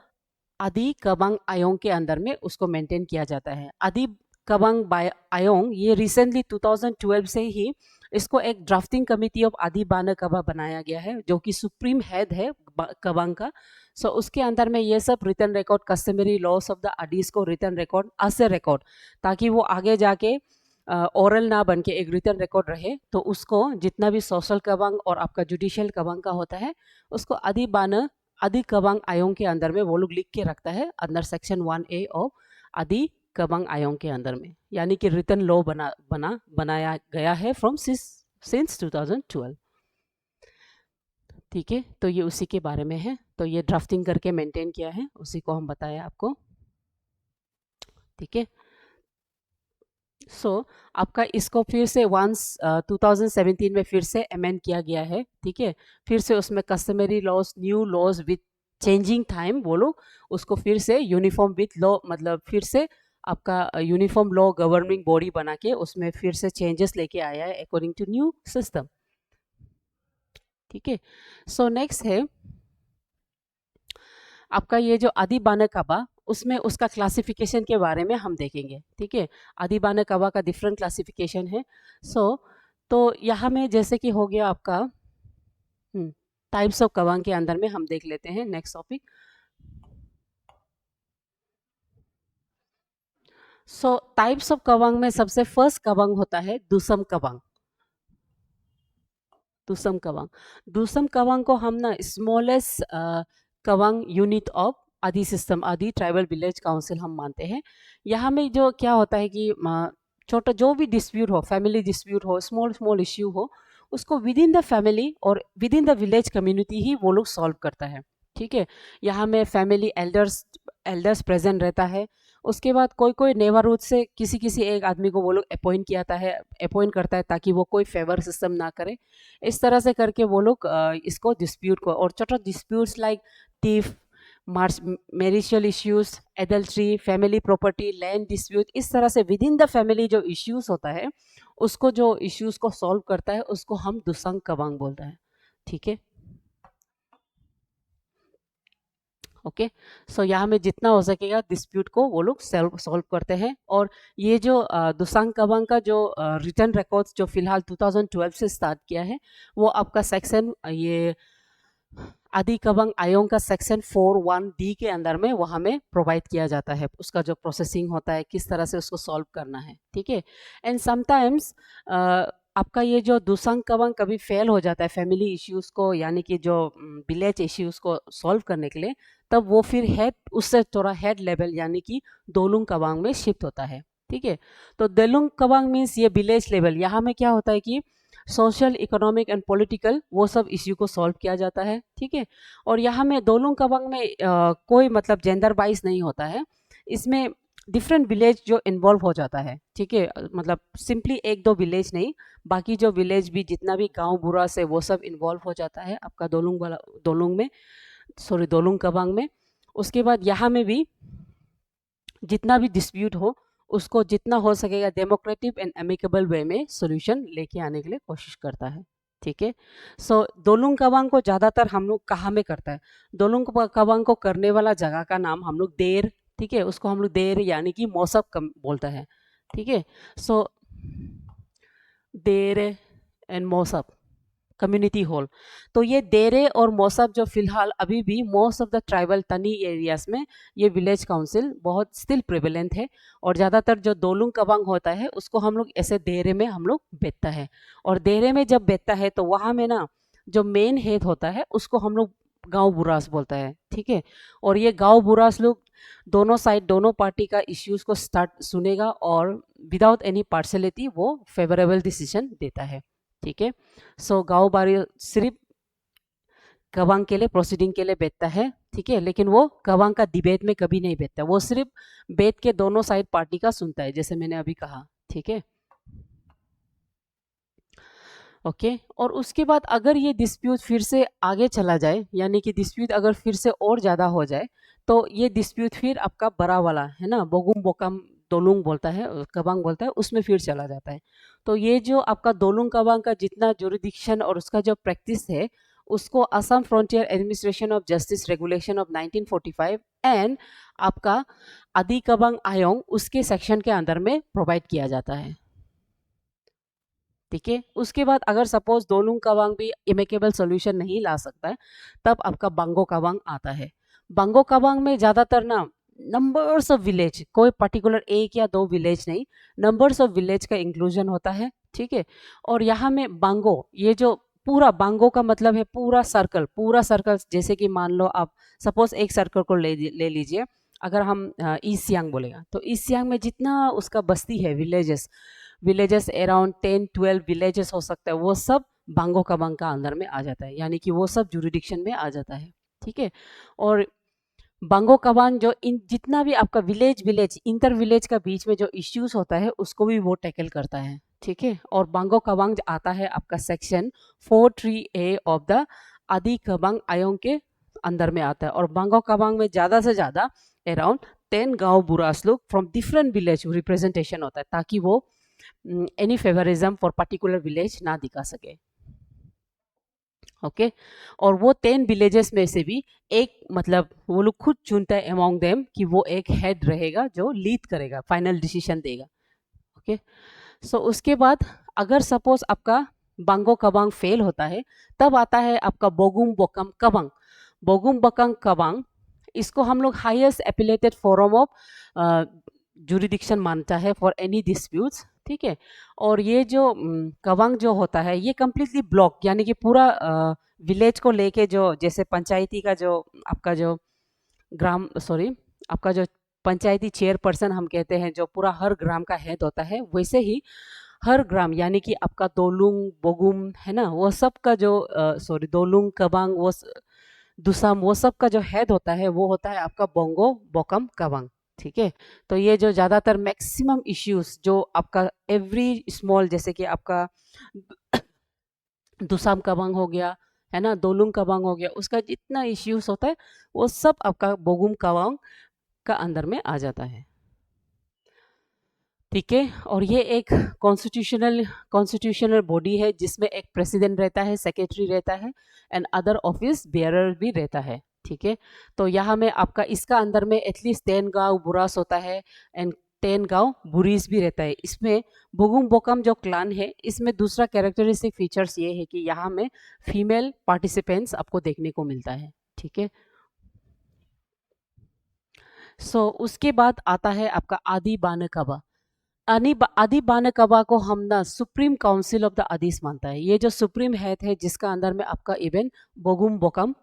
आदि कबांग आयोंग के अंदर में उसको मेंटेन किया जाता है। आदि कबांग आयोंग ये रिसेंटली 2012 से ही इसको एक ड्राफ्टिंग कमिटी ऑफ आदि बाने कबा बनाया गया है, जो कि सुप्रीम हेड है कबांग का। सो उसके अंदर में ये सब return record, customary laws of the Adis को return record as a record, ताकि वो आगे जाके ओरल ना बन के एक रिटर्न रिकॉर्ड रहे, तो उसको जितना भी सोशल कबांग और आपका जुडिशियल कबांग का होता है उसको आदि कबांग आयोंग के अंदर में वो लोग लिख के रखता है अंदर सेक्शन 1A ऑफ आदि कबांग आयोंग के अंदर में, यानी कि रिटर्न लॉ बनाया गया है फ्रॉम सिंस 2012। ठीक है, तो ये उसी के बारे में है, तो ये ड्राफ्टिंग करके मेंटेन किया है, उसी को हम बताया आपको। ठीक है, आपका इसको फिर से 2017 में फिर से अमेंड किया गया है। ठीक है, फिर से उसमें customary laws, new laws with changing time बोलो उसको फिर से यूनिफॉर्म विथ लॉ, मतलब फिर से आपका यूनिफॉर्म लॉ गवर्निंग बॉडी बना के उसमें फिर से चेंजेस लेके आया है अकॉर्डिंग टू न्यू सिस्टम। ठीक है, नेक्स्ट है आपका ये जो आदि बाने कबा, उसमें उसका क्लासिफिकेशन के बारे में हम देखेंगे। ठीक है, आदि बाने कबा का डिफरेंट क्लासिफिकेशन है। तो यहाँ में जैसे कि हो गया आपका टाइप्स ऑफ कबांग के अंदर में हम देख लेते हैं नेक्स्ट टॉपिक। टाइप्स ऑफ कबांग में सबसे फर्स्ट कबांग होता है दुसम कबांग। दूसम कबांग को हम ना स्मॉलेस्ट कबांग यूनिट ऑफ आदि सिस्टम, आदि ट्राइबल विलेज काउंसिल हम मानते हैं। यहाँ में जो क्या होता है कि छोटा जो भी डिस्प्यूट हो, फैमिली डिस्प्यूट हो, स्मॉल इश्यू हो, उसको विद इन द फैमिली और with in the village community ही वो लोग सॉल्व करता है। ठीक है, यहाँ में फैमिली एल्डर्स प्रेजेंट रहता है। उसके बाद कोई कोई नेबरहुड से किसी एक आदमी को वो लोग अपॉइंट करता है ताकि वो कोई फेवर सिस्टम ना करे। इस तरह से करके वो लोग इसको डिस्प्यूट को, और छोटा disputes like theft, marital issues, adultery, family property, land dispute, इस तरह से विद इन द फैमिली जो इश्यूज होता है उसको, जो इश्यूज को सॉल्व करता है उसको हम दुसंग कबांग बोलता है। ठीक है, ओके। यहाँ में जितना हो सकेगा डिस्प्यूट को वो लोग सॉल्व करते हैं। और ये जो दुसांग कबांग का जो रिटर्न रिकॉर्ड्स जो फिलहाल 2012 से स्टार्ट किया है, वो आपका सेक्शन ये आदि कबांग आयोंग का सेक्शन 41D के अंदर में वहाँ में प्रोवाइड किया जाता है, उसका जो प्रोसेसिंग होता है किस तरह से उसको सॉल्व करना है। ठीक है, एंड समटाइम्स आपका ये जो दुसांग कबांग कभी फेल हो जाता है फैमिली इश्यूज को, यानी कि जो विलेज इश्यूज को सॉल्व करने के लिए, तब वो फिर हेड, उससे थोड़ा हेड लेवल यानी कि दोलुंग कबांग में शिफ्ट होता है। ठीक है, तो दोलुंग कबांग मीन्स ये विलेज लेवल, यहाँ में क्या होता है कि सोशल, इकोनॉमिक एंड पॉलिटिकल वो सब इश्यू को सॉल्व किया जाता है। ठीक है, और यहाँ में दोलुंग कबांग में कोई मतलब जेंडर वाइज नहीं होता है, इसमें डिफरेंट विलेज जो इन्वॉल्व हो जाता है। ठीक है, मतलब सिंपली एक दो विलेज नहीं, बाकी जो विलेज भी जितना भी गांव बुरा से वो सब इन्वॉल्व हो जाता है आपका दोलुंग कबांग में। उसके बाद यहाँ में भी जितना भी डिस्प्यूट हो उसको जितना हो सकेगा डेमोक्रेटिक एंड एमिकेबल वे में सोल्यूशन लेके आने के लिए कोशिश करता है। ठीक है, दोलुंग कबांग को ज़्यादातर हम लोग कहाँ में करता है, दोलुंग कबांग को करने वाला जगह का नाम हम लोग देर, ठीक है, उसको हम लोग देर यानी कि मौसब बोलता है। ठीक है, देर एंड मौसब कम्युनिटी हॉल, तो ये देरे और मौसब जो फिलहाल अभी भी मोस्ट ऑफ द ट्राइबल तनी एरियाज में ये विलेज काउंसिल बहुत स्टिल प्रिवेलेंट है। और ज़्यादातर जो दोलुंग कबांग होता है उसको हम लोग ऐसे देरे में हम लोग बेचता है, और देरे में जब बेचता है तो वहाँ में ना जो मेन हेड होता है उसको हम लोग गांव बुरास बोलता है। ठीक है, और ये गांव बुरास लोग दोनों साइड, दोनों पार्टी का इश्यूज को स्टार्ट सुनेगा और विदाउट एनी पार्शलिटी वो फेवरेबल डिसीजन देता है। ठीक है, गांव बारी सिर्फ कबांग के लिए प्रोसीडिंग के लिए बैठता है। ठीक है, लेकिन वो कबांग का डिबेट में कभी नहीं बैठता, वो सिर्फ बैठ के दोनों साइड पार्टी का सुनता है, जैसे मैंने अभी कहा। ठीक है, ओके। और उसके बाद अगर ये डिस्प्यूट फिर से आगे चला जाए, यानी कि डिस्प्यूट अगर फिर से और ज़्यादा हो जाए, तो ये डिस्प्यूट फिर आपका बड़ा वाला है ना, बोगुम बोकम दोलुंग बोलता है, कबांग बोलता है, उसमें फिर चला जाता है। तो ये जो आपका दोलुंग कबांग का जितना जुरिडिक्शन और उसका जो प्रैक्टिस है उसको Assam frontier administration of justice regulation of 1945 and आपका आदि कबांग आयोंग उसके सेक्शन के अंदर में प्रोवाइड किया जाता है। ठीक है, उसके बाद अगर सपोज दोनों कवांग भी इमेकेबल सॉल्यूशन नहीं ला सकता है, तब आपका बांगो कवांग आता है। बांगो कवांग में ज़्यादातर ना नंबर्स ऑफ विलेज, कोई पर्टिकुलर एक या दो विलेज नहीं, नंबर्स ऑफ विलेज का इंक्लूजन होता है। ठीक है, और यहाँ में बांगो, ये जो पूरा बांगो का मतलब है पूरा सर्कल, पूरा सर्कल, जैसे कि मान लो आप सपोज एक सर्कल को ले लीजिए। अगर हम ईस्ट सियांग बोलेगा तो ईस्ट सियांग में जितना उसका बस्ती है, विलेजेस विलेजेस अराउंड 10-12 विलेजेस हो सकता है, वो सब बांगो कबांग का अंदर में आ जाता है, यानी कि वो सब जुरिडिक्शन में आ जाता है। ठीक है, और बांगो कबांग जो इन जितना भी आपका विलेज विलेज इंटर विलेज का बीच में जो इश्यूज होता है उसको भी वो टैकल करता है। ठीक है, और बांगो कबांग आता है आपका सेक्शन 43A ऑफ द आदि कबांग आयोंग के अंदर में आता है। और बांगो कबांग में ज़्यादा से ज़्यादा अराउंड 10 गांव बुरास लोग फ्रॉम डिफरेंट विलेज रिप्रेजेंटेशन होता है, ताकि वो any favouritism for particular village ना दिखा सके। ओके, और वो 10 विलेजेस में से भी एक, मतलब वो लोग खुद चुनता है अमॉन्ग देम कि वो एक हेड रहेगा जो लीड करेगा, फाइनल डिसीजन देगा। ओके, सो उसके बाद अगर सपोज आपका बांगो कबांग फेल होता है, तब आता है आपका बोगुम बोकम कबांग। बोगुम बकंग कबांग, इसको हम लोग highest epilated forum of jurisdiction मानता है फॉर एनी डिस्प्यूट्स। ठीक है, और ये जो कवांग जो होता है ये कम्प्लीटली ब्लॉक, यानी कि पूरा विलेज को लेके, जो जैसे पंचायती का जो आपका जो आपका जो पंचायती चेयरपर्सन हम कहते हैं, जो पूरा हर ग्राम का हेड होता है, वैसे ही हर ग्राम यानी कि आपका दोलुंग बोगुम है ना, वो सब का जो दोलुंग कबांग वो दुसाम, वो सब का जो हेड होता है वो होता है आपका बोंगो बोकम कबांग। ठीक है, तो ये जो ज़्यादातर मैक्सिमम इश्यूज जो आपका एवरी स्मॉल, जैसे कि आपका दुसाम कबांग हो गया है ना, दोलुंग कबांग हो गया, उसका जितना इश्यूज होता है वो सब आपका बोगुम कबांग का अंदर में आ जाता है। ठीक है, और ये एक कॉन्स्टिट्यूशनल बॉडी है जिसमें एक प्रेसिडेंट रहता है, सेक्रेटरी रहता है एंड अदर ऑफिस बेयरर भी रहता है। ठीक है, तो यहाँ में आपका इसका अंदर में एटलीस्ट 10 गांव बुरास होता है एंड 10 गांव बुरीस भी रहता है। इसमें बोगुम बोकम जो क्लान है, इसमें दूसरा कैरेक्टरिस्टिक फीचर्स ये है कि यहाँ में फीमेल पार्टिसिपेंट्स आपको देखने को मिलता है। ठीक है, उसके बाद आता है आपका आदि बानकबा। आदि बानकबा को हम ना सुप्रीम काउंसिल ऑफ द आदिस मानता है। ये जो सुप्रीम हेड है जिसका अंदर में आपका इवन बोगुम बोकम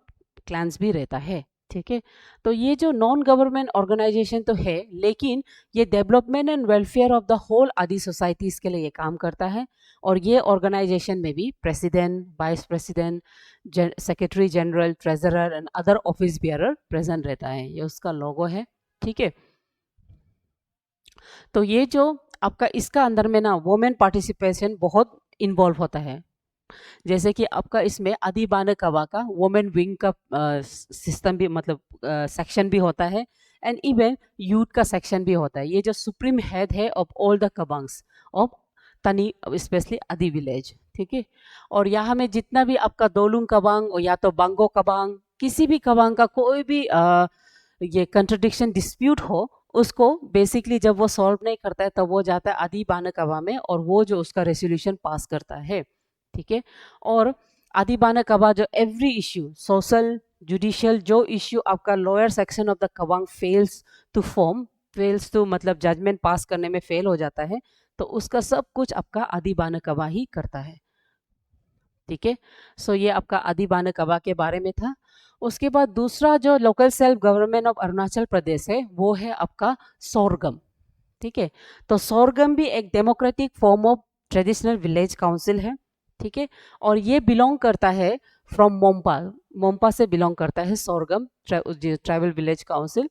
क्लैंस भी रहता है। ठीक है, तो ये जो नॉन गवर्नमेंट ऑर्गेनाइजेशन तो है, लेकिन ये development and welfare of the whole Adi societies के लिए ये काम करता है। और ये ऑर्गेनाइजेशन में भी president, vice president, secretary general, treasurer and other office bearer present रहता है। ये उसका लोगो है। ठीक है, तो ये जो आपका इसका अंदर में ना वुमेन पार्टिसिपेशन बहुत इन्वॉल्व होता है। जैसे कि आपका इसमें आदि बानकबा का वुमेन विंग का सिस्टम भी, मतलब सेक्शन भी होता है एंड इवन यूथ का सेक्शन भी होता है। ये जो सुप्रीम हेड है ऑफ ऑल द कबांग्स ऑफ तनी, स्पेशली आदि विलेज। ठीक है, और यहाँ में जितना भी आपका दोलुंग कबांग या तो बांगो कबांग, किसी भी कबांग का कोई भी ये कंट्रडिक्शन डिस्प्यूट हो, उसको बेसिकली जब वो सॉल्व नहीं करता है तब वो जाता है आदि बानकबा में और वो जो उसका रेसोल्यूशन पास करता है। ठीक है, और आदि बानकबा जो एवरी इश्यू, सोशल, जुडिशियल, जो इश्यू आपका lower section of the Kebang fails to मतलब जजमेंट पास करने में फेल हो जाता है, तो उसका सब कुछ आपका आदि बानकबा ही करता है। ठीक है, ये आपका आदि बानकबा के बारे में था। उसके बाद दूसरा जो local self government of Arunachal Pradesh है वो है आपका सोरगम। ठीक है, तो सोरगम भी एक democratic form of traditional village council है। ठीक है, और ये बिलोंग करता है फ्रॉम मोम्पा। मोम्पा से बिलोंग करता है सोरगम ट्राइबल विलेज काउंसिल।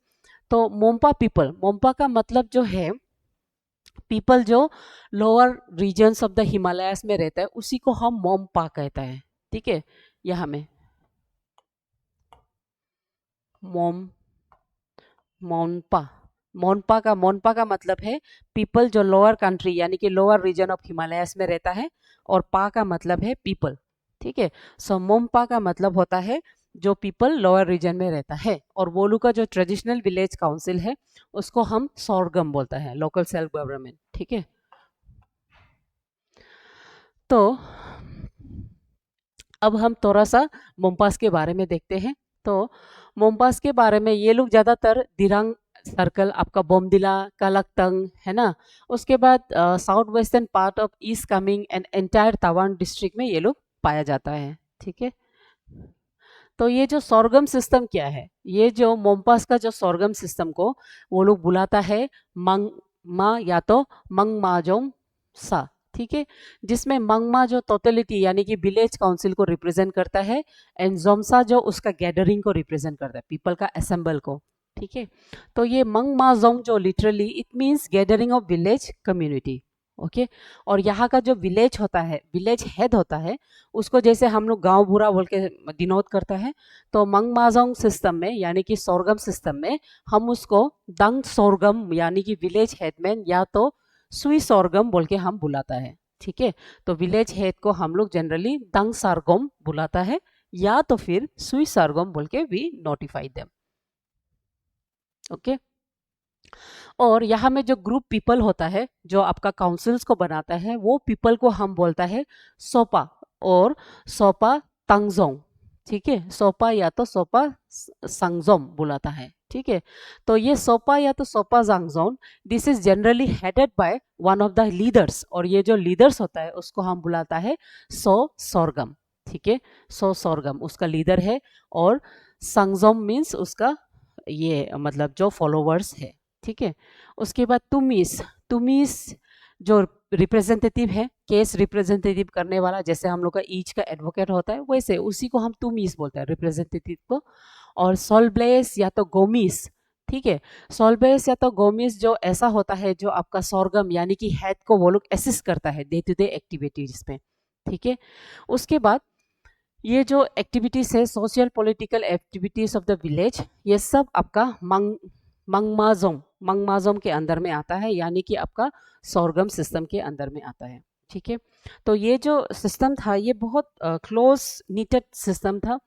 तो मोम्पा पीपल, मोम्पा का मतलब जो है पीपल जो lower regions of the Himalayas में रहता है उसी को हम मोम्पा कहता है। ठीक है, यहाँ में मोनपा, मोनपा का मतलब है पीपल जो लोअर कंट्री यानी कि लोअर रीजन ऑफ हिमालयस में रहता है, और पा का मतलब है पीपल। ठीक है। सो मोम्पा का मतलब होता है जो पीपल लोअर रीजन में रहता है, और वोलू का जो ट्रेडिशनल विलेज काउंसिल है उसको हम सोरगम बोलता है, लोकल सेल्फ गवर्नमेंट। ठीक है। तो अब हम थोड़ा सा मोम्पास के बारे में देखते हैं। तो मोम्पास के बारे में ये लोग ज़्यादातर दिरांग सर्कल, आपका बोमदिला, कालाकतंग, है ना, उसके बाद south western part of east Kameng and entire Tawang district में ये लोग पाया जाता है। ठीक है। तो ये जो सोरगम सिस्टम क्या है, ये जो मोम्पास का जो सोरगम सिस्टम को वो लोग बुलाता है मंग मा या तो मंग माजोंग सा। ठीक है। जिसमें मंगमा जो टोटलिटी यानी कि विलेज काउंसिल को रिप्रेजेंट करता है, एंड जोमसा जो उसका गैदरिंग को रिप्रेजेंट करता है, पीपल का असेंबल को। ठीक है। तो ये मंग मा जोंग जो literally it means gathering of village community. Okay. और यहाँ का जो विलेज होता है, विलेज हेड होता है, उसको जैसे हम लोग गांव बुरा बोल के डिनोट करता है, तो मंग माजोंग सिस्टम में यानी कि सोरगम सिस्टम में हम उसको दंग सोरगम यानी कि विलेज हेडमैन या तो सुई सोरगम बोल के हम बुलाता है। ठीक है। तो विलेज हेड को हम लोग जनरली दंग सारगम बुलाता है, या तो फिर सुई सारगम बोल के वी नोटिफाई देम। ओके। और यहाँ में जो ग्रुप पीपल होता है जो आपका काउंसिल्स को बनाता है, वो पीपल को हम बोलता है सोपा और सोपा तंगजोंग। ठीक है। सोपा या तो सोपा संगजोम बुलाता है। ठीक है। तो ये सोपा या तो सोपा जांगजोन, this is generally headed by one of the leaders, और ये जो लीडर्स होता है उसको हम बुलाता है सो सोरगम। ठीक है। सो सोरगम उसका लीडर है, और संगजोम मीन्स उसका ये मतलब जो फॉलोवर्स है। ठीक है। उसके बाद तुमिस, तुमिस जो रिप्रेजेंटेटिव है, केस रिप्रेजेंटेटिव करने वाला, जैसे हम लोग का ईच का एडवोकेट होता है वैसे उसी को हम तुमिस बोलते हैं, रिप्रेजेंटेटिव को। और सोलब्लेस या तो गोमिस। ठीक है। सोलब्लेस या तो गोमिस जो ऐसा होता है जो आपका सोरगम यानी कि हेड को वो लोग असिस्ट करता है डे टू डे एक्टिविटीज में। ठीक है। उसके बाद ये जो एक्टिविटीज है, social political activities of the village, ये सब आपका मंगमाजोम मंगमाजोम के अंदर में आता है, यानी कि आपका सोरगम सिस्टम के अंदर में आता है। ठीक है। तो ये जो सिस्टम था ये बहुत क्लोज नीटेड सिस्टम था,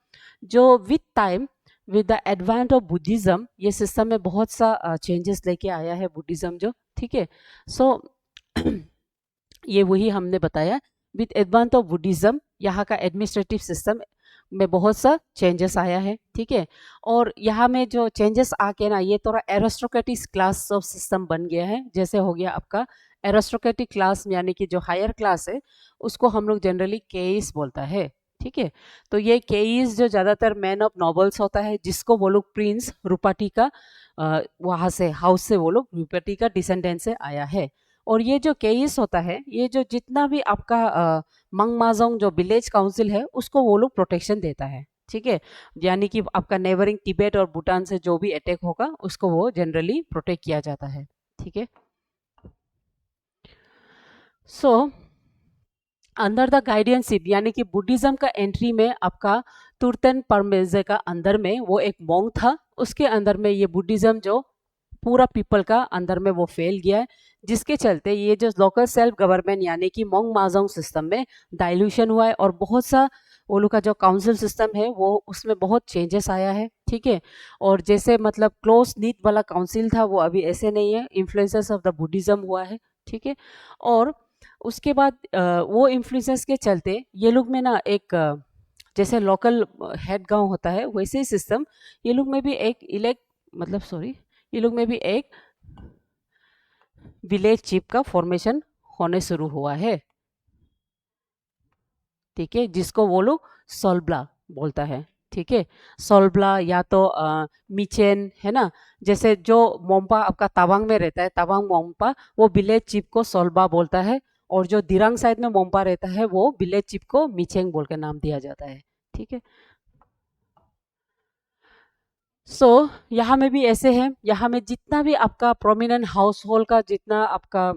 जो with time with the advance of Buddhism ये सिस्टम में बहुत सा चेंजेस लेके आया है बुद्धिज्म जो। ठीक है। सो ये वही हमने बताया, विद एडवांस ऑफ बुद्धिज्म यहाँ का एडमिनिस्ट्रेटिव सिस्टम में बहुत सा चेंजेस आया है। ठीक है। और यहाँ में जो चेंजेस आके ना ये थोड़ा एरिस्टोक्रेटिक क्लास ऑफ सिस्टम बन गया है। जैसे हो गया आपका एरिस्टोक्रेटिक क्लास यानी कि जो हायर क्लास है उसको हम लोग जनरली केइस बोलता है। ठीक है। तो ये केइस जो ज़्यादातर मैन ऑफ नॉबल्स होता है, जिसको वो लोग प्रिंस रूपाटी का वहाँ से हाउस से वो लोग रूपाटी का डिसेंडेंट से आया है। और ये जो केइस होता है, ये जो जितना भी आपका मंगमाजोंग जो विलेज काउंसिल है उसको वो लोग प्रोटेक्शन देता है। ठीक है। यानी कि आपका नेबरिंग तिब्बत और भूटान से जो भी अटैक होगा उसको वो जनरली प्रोटेक्ट किया जाता है। ठीक है। सो अंडर द गाइडेंशिप यानी कि बुद्धिज्म का एंट्री में आपका तुर्तन परमेजे का अंदर में वो एक मोंग था, उसके अंदर में ये बुद्धिज्म जो पूरा पीपल का अंदर में वो फैल गया है, जिसके चलते ये जो लोकल सेल्फ गवर्नमेंट यानी कि मोंग माजोंग सिस्टम में डाइल्यूशन हुआ है, और बहुत सा वो लोग का जो काउंसिल सिस्टम है वो उसमें बहुत चेंजेस आया है। ठीक है। और जैसे मतलब क्लोज नीट वाला काउंसिल था वो अभी ऐसे नहीं है, इन्फ्लुएंसेस ऑफ द बुद्धिज्म हुआ है। ठीक है। और उसके बाद वो इन्फ्लुएंसेस के चलते ये लोग में ना एक जैसे लोकल हेड गांव होता है वैसे ही सिस्टम ये लोग में भी एक इलेक्ट मतलब सॉरी ये लोग में भी एक विलेज चीफ का फॉर्मेशन होने शुरू हुआ है। ठीक है। जिसको वो लोग सोलब्ला बोलता है। ठीक है। सोलब्ला या तो मिचेन, है ना, जैसे जो मोम्पा आपका तवांग में रहता है, तवांग मोम्पा, वो विलेज चीफ को सोलबा बोलता है, और जो दिरांग साइड में मोम्पा रहता है वो विलेज चीफ को मिचेंग बोल के नाम दिया जाता है। ठीक है। यहाँ में भी ऐसे है, यहाँ में जितना भी आपका प्रोमिनेंट हाउस होल्ड का जितना आपका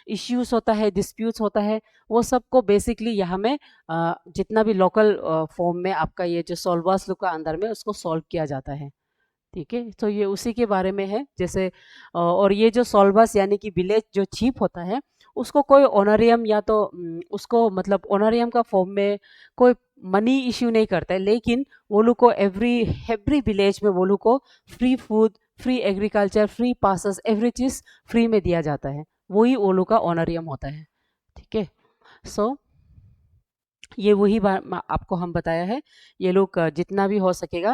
इश्यूज होता है, डिस्प्यूट्स होता है, वो सबको बेसिकली यहाँ में जितना भी लोकल फॉर्म में आपका ये जो सोल्वास लुक का अंदर में उसको सॉल्व किया जाता है। ठीक है। तो ये उसी के बारे में है। जैसे और ये जो सोल्वास यानी कि विलेज जो चीफ होता है उसको कोई ऑनरियम या तो उसको मतलब ऑनरियम का फॉर्म में कोई मनी इश्यू नहीं करता है, लेकिन वो लोग को एवरी विलेज में वो लोग को free food, free agriculture, free passes, every चीज़ फ्री में दिया जाता है। वही वो लोग का ऑनरियम होता है। ठीक है। सो ये वही आपको हम बताया है। ये लोग जितना भी हो सकेगा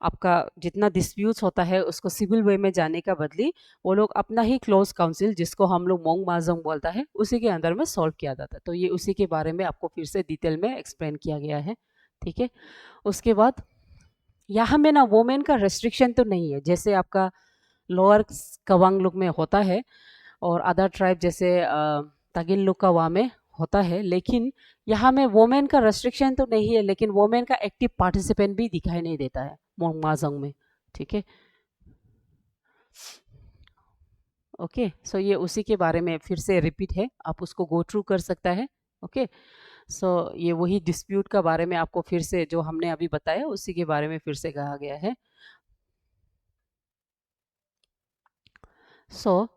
आपका जितना डिस्प्यूट्स होता है उसको सिविल वे में जाने का बदली वो लोग अपना ही क्लोज काउंसिल, जिसको हम लोग मोंग माजोंग बोलता है, उसी के अंदर में सॉल्व किया जाता है। तो ये उसी के बारे में आपको फिर से डिटेल में एक्सप्लेन किया गया है। ठीक है। उसके बाद यहाँ में ना वोमेन का रेस्ट्रिक्शन तो नहीं है, जैसे आपका लोअर कवांग लोग में होता है और अदर ट्राइब जैसे तगिन लोग का वहाँ में होता है। लेकिन यहाँ में वोमेन का रेस्ट्रिक्शन तो नहीं है, लेकिन वोमेन का एक्टिव पार्टिसिपेंट भी दिखाई नहीं देता है मोंग माजोंग में। ठीक है। ओके। सो ये उसी के बारे में फिर से रिपीट है, आप उसको गो थ्रू कर सकता है। ओके। सो ये वही डिस्प्यूट का बारे में आपको फिर से जो हमने अभी बताया उसी के बारे में फिर से कहा गया है। सो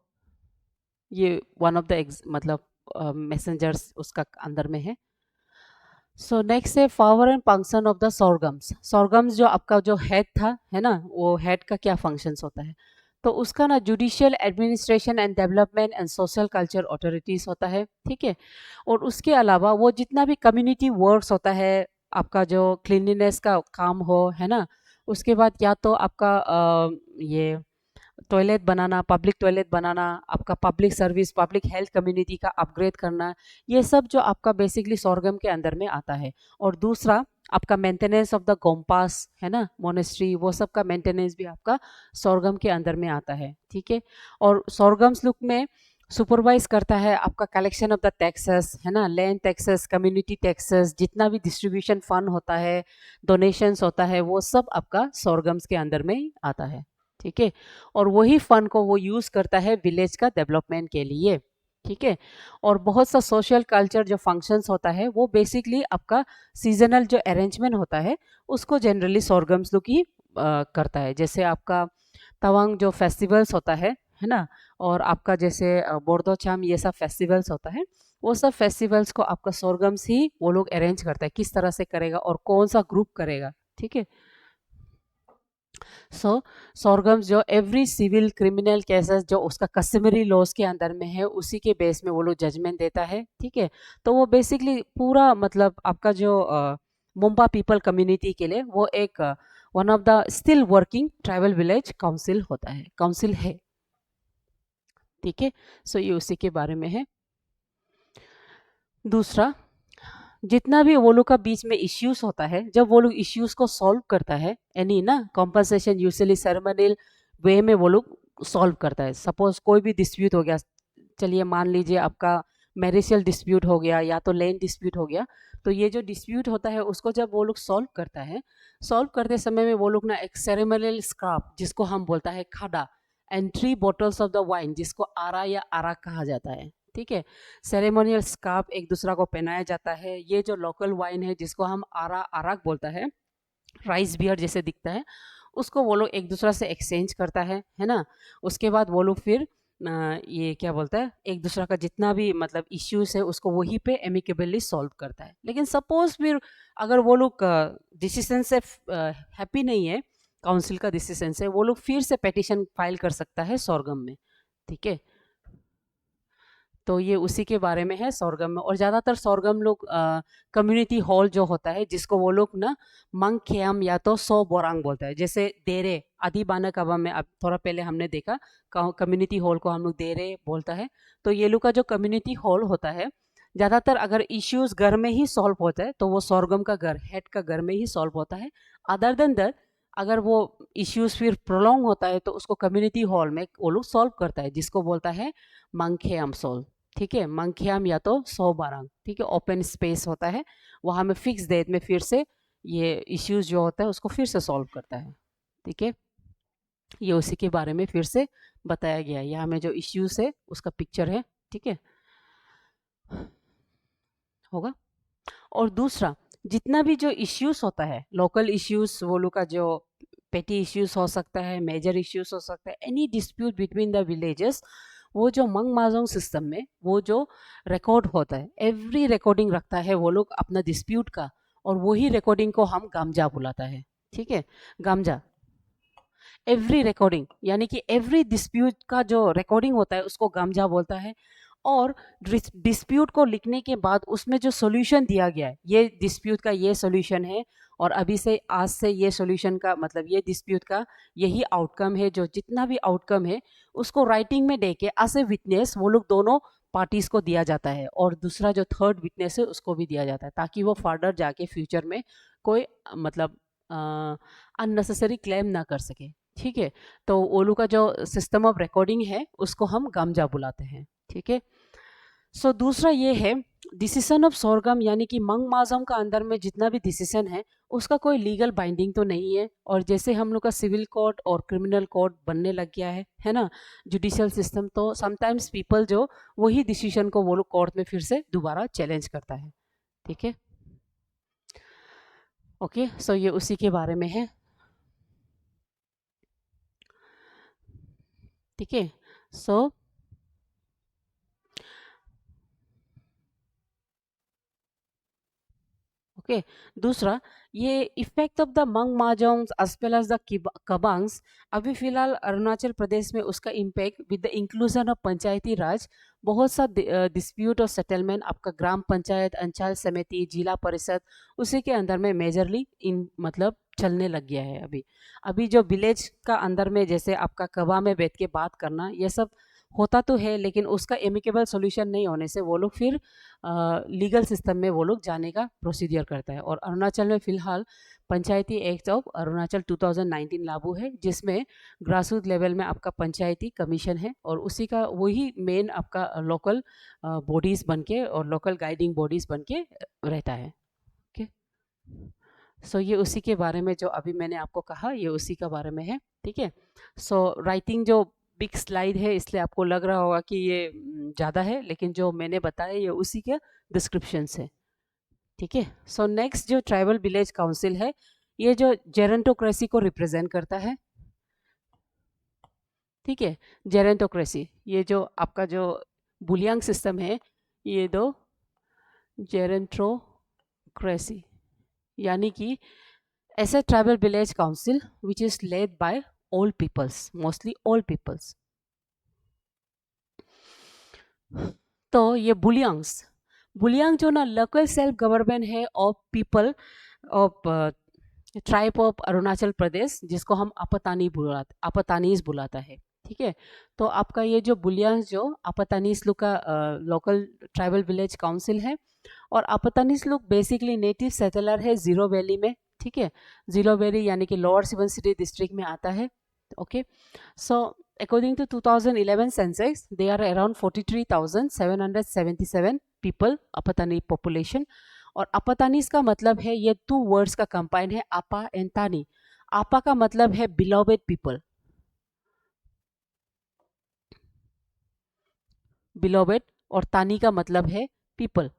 ये वन ऑफ द मतलब मैसेंजर्स उसका अंदर में है। सो नेक्स्ट है power and function of the सोरगम्स। सोरगम्स जो आपका जो हेड था है ना, वो हेड का क्या फंक्शंस होता है, तो उसका ना judicial, administration and development and social culture authorities होता है। ठीक है। और उसके अलावा वो जितना भी कम्युनिटी वर्क्स होता है, आपका जो क्लीनलीनेस का काम हो है ना, उसके बाद या तो आपका ये टॉयलेट बनाना, पब्लिक टॉयलेट बनाना, आपका public service, public health community का अपग्रेड करना, ये सब जो आपका बेसिकली सोरगम के अंदर में आता है। और दूसरा आपका मेंटेनेंस ऑफ द गोम्पास है ना, मोनेस्ट्री, वो सब का मेंटेनेंस भी आपका सोरगम के अंदर में आता है। ठीक है। और सोरगम्स लुक में सुपरवाइज करता है आपका कलेक्शन ऑफ द टैक्सेस है ना, लैंड टैक्सेस, कम्युनिटी टैक्सेस, जितना भी डिस्ट्रीब्यूशन फंड होता है, डोनेशंस होता है, वो सब आपका सोरगम्स के अंदर में ही आता है। ठीक है। और वही फंड को वो यूज़ करता है विलेज का डेवलपमेंट के लिए। ठीक है। और बहुत सा सोशल कल्चर जो फंक्शंस होता है वो बेसिकली आपका सीजनल जो अरेंजमेंट होता है उसको जनरली सोरगम्स लोग ही करता है। जैसे आपका तवांग जो फेस्टिवल्स होता है ना, और आपका जैसे बोर्दोचाम, ये सब फेस्टिवल्स होता है, वो सब फेस्टिवल्स को आपका सोरगम्स ही वो लोग अरेंज करता है, किस तरह से करेगा और कौन सा ग्रुप करेगा। ठीक है। सो सोरगम्स जो एवरी सिविल क्रिमिनल केसेस जो उसका कस्टमरी लॉज के अंदर में है उसी के बेस में वो लोग जजमेंट देता है। ठीक है। तो वो बेसिकली पूरा मतलब आपका जो मुंबा पीपल कम्युनिटी के लिए वो एक one of the still working tribal village council होता है, काउंसिल है। ठीक है। सो ये उसी के बारे में है। दूसरा, जितना भी वो लोग का बीच में इश्यूज होता है, जब वो लोग इश्यूज को सॉल्व करता है, एनी ना कॉम्पनसेशन यूजुअली सेरेमनियल वे में वो लोग सॉल्व करता है। सपोज कोई भी डिस्प्यूट हो गया, चलिए मान लीजिए आपका मैरिजियल डिस्प्यूट हो गया या तो लैंड डिस्प्यूट हो गया, तो ये जो डिस्प्यूट होता है उसको जब वो लोग सॉल्व करता है, सॉल्व करते समय में वो लोग ना एक सेरेमनियल स्क्रैप जिसको हम बोलता है खाड़ा, and 3 bottles of the wine जिसको आरा या आरा कहा जाता है। ठीक है। सेरेमोनियल स्कार्फ एक दूसरा को पहनाया जाता है। ये जो लोकल वाइन है जिसको हम आरा आराक बोलता है, राइस बियर जैसे दिखता है, उसको वो लोग एक दूसरा से एक्सचेंज करता है ना। उसके बाद वो लोग फिर ये क्या बोलता है, एक दूसरा का जितना भी मतलब इश्यूज है उसको वहीं पे एमिकेबली सॉल्व करता है। लेकिन सपोज फिर अगर वो लोग डिसीजन से हैप्पी नहीं है, काउंसिल का डिसीजन से, वो लोग फिर से पेटिशन फाइल कर सकता है सोरगम में। ठीक है। तो ये उसी के बारे में है सोरगम में। और ज़्यादातर सोरगम लोग कम्युनिटी हॉल जो होता है जिसको वो लोग ना मंग खेम या तो सो बोरांग बोलता है, जैसे देरे आदि बाना कबा में अब थोड़ा पहले हमने देखा कम्युनिटी हॉल को हम लोग देरे बोलता है। तो ये लोग का जो कम्युनिटी हॉल होता है, ज़्यादातर अगर इश्यूज घर में ही सॉल्व होता है तो वो सोरगम का घर, हेड का घर में ही सॉल्व होता है। अदर देन दैट, अगर वो इश्यूज फिर प्रोलॉन्ग होता है तो उसको कम्युनिटी हॉल में वो लोग सॉल्व करता है, जिसको बोलता है मंगखेम सॉल्व। ठीक है। मंगखियाम या तो 100 बारंग। ठीक है। ओपन स्पेस होता है, वहाँ में फिक्स डेट में फिर से ये इश्यूज जो होता है उसको फिर से सॉल्व करता है। ठीक है। ये उसी के बारे में फिर से बताया गया है, यहाँ में जो इश्यूज है उसका पिक्चर है। ठीक है। होगा। और दूसरा, जितना भी जो इश्यूज होता है, लोकल इश्यूज, वो लोग का जो पेटी इश्यूज हो सकता है, मेजर इश्यूज हो सकता है, any dispute between the villages, वो जो मंग माजोंग सिस्टम में वो जो रिकॉर्ड होता है, एवरी रिकॉर्डिंग रखता है वो लोग अपना डिस्प्यूट का, और वही रिकॉर्डिंग को हम गामजा बुलाता है। ठीक है, गामजा। एवरी रिकॉर्डिंग यानी कि एवरी डिस्प्यूट का जो रिकॉर्डिंग होता है उसको गामजा बोलता है। और डिस्प्यूट को लिखने के बाद उसमें जो सॉल्यूशन दिया गया है, ये डिस्प्यूट का ये सॉल्यूशन है और अभी से आज से ये सॉल्यूशन का मतलब ये डिस्प्यूट का यही आउटकम है, जो जितना भी आउटकम है उसको राइटिंग में देके एज ए विटनेस वो लोग दोनों पार्टीज को दिया जाता है और दूसरा जो थर्ड विटनेस है उसको भी दिया जाता है, ताकि वो फर्दर जाके फ्यूचर में कोई मतलब अननेसेसरी क्लेम ना कर सके। ठीक है, तो ओलू का जो सिस्टम ऑफ रिकॉर्डिंग है उसको हम गामजा बुलाते हैं। ठीक है, सो दूसरा ये है डिसीजन ऑफ सोरगम, यानी कि मंग माजम का अंदर में जितना भी डिसीजन है उसका कोई लीगल बाइंडिंग तो नहीं है। और जैसे हम लोग का सिविल कोर्ट और क्रिमिनल कोर्ट बनने लग गया है ना, जुडिशियल सिस्टम, तो समटाइम्स पीपल जो वही डिसीजन को वो लोग कोर्ट में फिर से दोबारा चैलेंज करता है। ठीक है, ओके, सो ये उसी के बारे में है। ठीक है, सो ओके, दूसरा ये इफेक्ट ऑफ द मंग माजोंग्स as well as the Kebangs. अभी फिलहाल अरुणाचल प्रदेश में उसका impact with the inclusion of Panchayati Raj, बहुत सा डिस्प्यूट और सेटलमेंट आपका ग्राम पंचायत, अंचल समिति, जिला परिषद उसी के अंदर में मेजरली इन मतलब चलने लग गया है। अभी अभी जो विलेज का अंदर में जैसे आपका कबा में बैठ के बात करना ये सब होता तो है, लेकिन उसका एमिकेबल सॉल्यूशन नहीं होने से वो लोग फिर लीगल सिस्टम में वो लोग जाने का प्रोसीजर करता है। और अरुणाचल में फिलहाल पंचायती एक्ट ऑफ अरुणाचल 2019 लागू है, जिसमें ग्रास रूट लेवल में आपका पंचायती कमीशन है और उसी का वही मेन आपका लोकल बॉडीज़ बन के और लोकल गाइडिंग बॉडीज़ बन के रहता है। ओके, सो ये उसी के बारे में जो अभी मैंने आपको कहा ये उसी का बारे में है। ठीक है, सो राइटिंग जो बिग स्लाइड है इसलिए आपको लग रहा होगा कि ये ज़्यादा है, लेकिन जो मैंने बताया ये उसी के डिस्क्रिप्शन है। ठीक है, सो नेक्स्ट जो ट्राइबल विलेज काउंसिल है ये जो जेरेंटोक्रेसी को रिप्रेजेंट करता है। ठीक है, जेरेंटोक्रेसी ये जो आपका जो बुलियांग सिस्टम है, ये दो जेरेंटोक्रेसी यानी कि ऐसे tribal village council which is led by all peoples, mostly all peoples। तो ये बुलियांग जो ना लोकल सेल्फ गवर्नमेंट है of people of tribe of Arunachal Pradesh, जिसको हम अपतानीज बुलाता है। ठीक है, तो आपका ये जो बुलियांग जो अपतानीज लोग का लोकल ट्राइबल विलेज काउंसिल है, और अपतानीज लोग बेसिकली नेटिव सेटलर है जीरो वैली में। ठीक है, जीरो वैली यानी कि लोअर सुबनसिरी डिस्ट्रिक्ट में आता है। Okay, so according to 2011 census, there are around 43,777 people Apatani population। और अपतानीस का मतलब है ये टू वर्ड्स का कंबाइन है, आपा एंड तानी। आपा का मतलब है बिलोवेड पीपल, बिलोवेड, और तानी का मतलब है पीपल।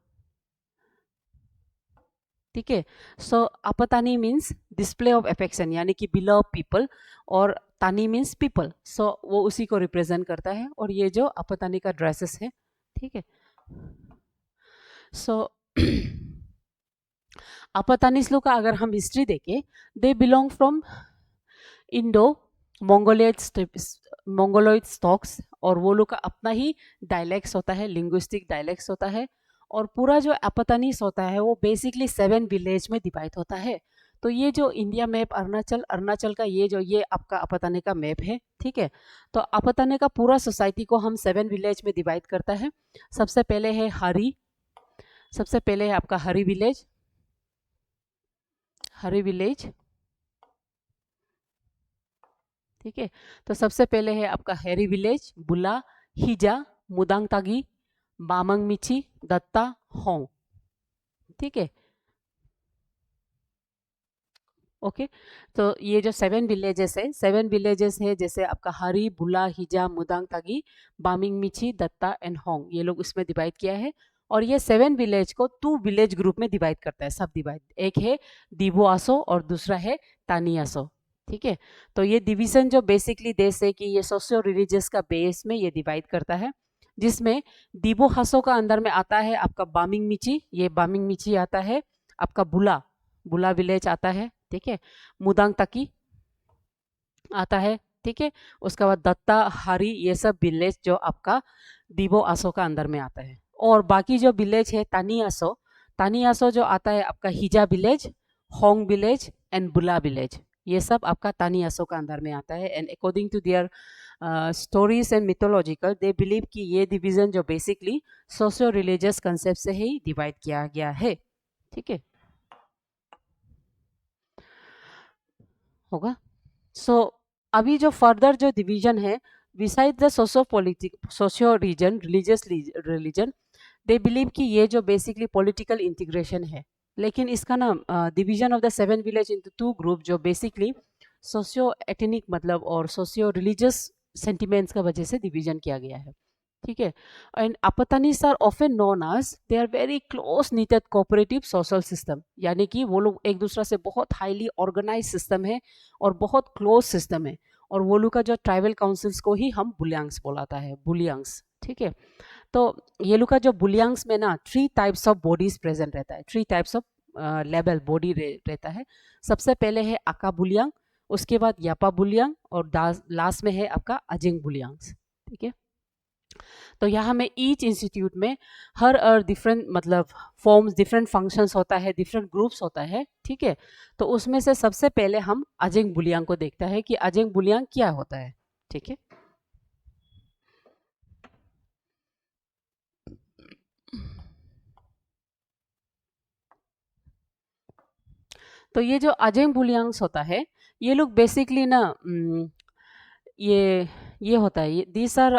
ठीक है, so Apatani means display of affection यानी कि बिलव पीपल, और तानी मीन्स पीपल, सो वो उसी को रिप्रेजेंट करता है। और ये जो अपतानी का ड्रेसेस है। ठीक है, सो अपतानीस लोग का अगर हम हिस्ट्री देखें, दे belong from Indo Mongoloid stocks, और वो लोग का अपना ही डायलेक्ट्स होता है, लिंग्विस्टिक डायलेक्ट्स होता है। और पूरा जो अपतानीस होता है वो बेसिकली 7 विलेज में डिवाइड होता है। तो ये जो इंडिया मैप अरुणाचल का ये आपका अपताने का मैप है। ठीक है, तो अपताने का पूरा सोसाइटी को हम 7 विलेज में डिवाइड करता है। सबसे पहले है आपका हरी विलेज। ठीक है, तो सबसे पहले है आपका हैरी विलेज, बुला, हिजा, मुदांग तागी, बामंग मिची, दत्ता, होंग। ठीक है, ओके, तो ये जो 7 विलेजेस है जैसे आपका हरी, बुला, हिजा, मुदांग तागी, बामिंग मिची, दत्ता एंड होंग, ये लोग इसमें डिवाइड किया है। और ये 7 विलेज को 2 विलेज ग्रुप में डिवाइड करता है, सब डिवाइड, एक है दिबो आसो और दूसरा है तानी आसो। ठीक है, तो ये डिवीजन जो बेसिकली देश है कि ये सोशियो रिलीजियस का बेस में ये डिवाइड करता है, जिसमें दिबो हासो का अंदर में आता है आपका बामिंग मिची, ये बामिंग मिची आता है आपका बुला, बुला विलेज आता है, ठीक है, मुदांग तकी आता है, ठीक है, उसके बाद दत्ता हरी, ये सब विलेज जो आपका दीबो आसो का अंदर में आता है। और बाकी जो विलेज है तानी आसो जो आता है आपका हिजा विलेज, होंग विलेज एंड बुला विलेज, ये सब आपका तानी आसो का अंदर में आता है। And according to their stories and mythological they believe कि ये डिवीजन जो बेसिकली सोशियो रिलीजियस कंसेप्ट से ही डिवाइड किया गया है, ठीक है, होगा। सो अभी जो फर्दर जो डिवीजन है, beside the socio region religious religion, they believe कि ये जो बेसिकली पॉलिटिकल इंटीग्रेशन है, लेकिन इसका ना division of the seven village into two group जो बेसिकली सोशियो एथनिक मतलब और सोशियो रिलीजियस सेंटिमेंट्स का वजह से डिवीजन किया गया है, ठीक है। And Apatanis are often known as they are very close knitted cooperative social system, यानी कि वो लोग एक दूसरे से बहुत हाईली ऑर्गेनाइज सिस्टम है और बहुत क्लोज सिस्टम है। और वो लोग का जो ट्राइबल काउंसिल्स को ही हम बुलियांग्स बोलाता है, बुलियांग्स, ठीक है। तो ये लोग का जो बुलियांग्स में ना 3 टाइप्स ऑफ बॉडीज प्रेजेंट रहता है, 3 टाइप्स ऑफ लेवल बॉडी रहता है। सबसे पहले है आका बुलियांग, उसके बाद यापा बुलियांग और लास्ट में है आपका अजिंग बुलियांग्स, ठीक है। तो यहाँ में ईच इंस्टीट्यूट में हर डिफरेंट मतलब फॉर्म्स, डिफरेंट फंक्शंस होता है, डिफरेंट ग्रुप्स होता है, ठीक है। तो उसमें से सबसे पहले हम अजिंग बुलियांग को देखते हैं कि अजिंग बुलियांग क्या होता है, ठीक है। तो ये जो अजिंग बुलियांग्स होता है, ये लोग बेसिकली ना ये ये होता है, ये दीज आर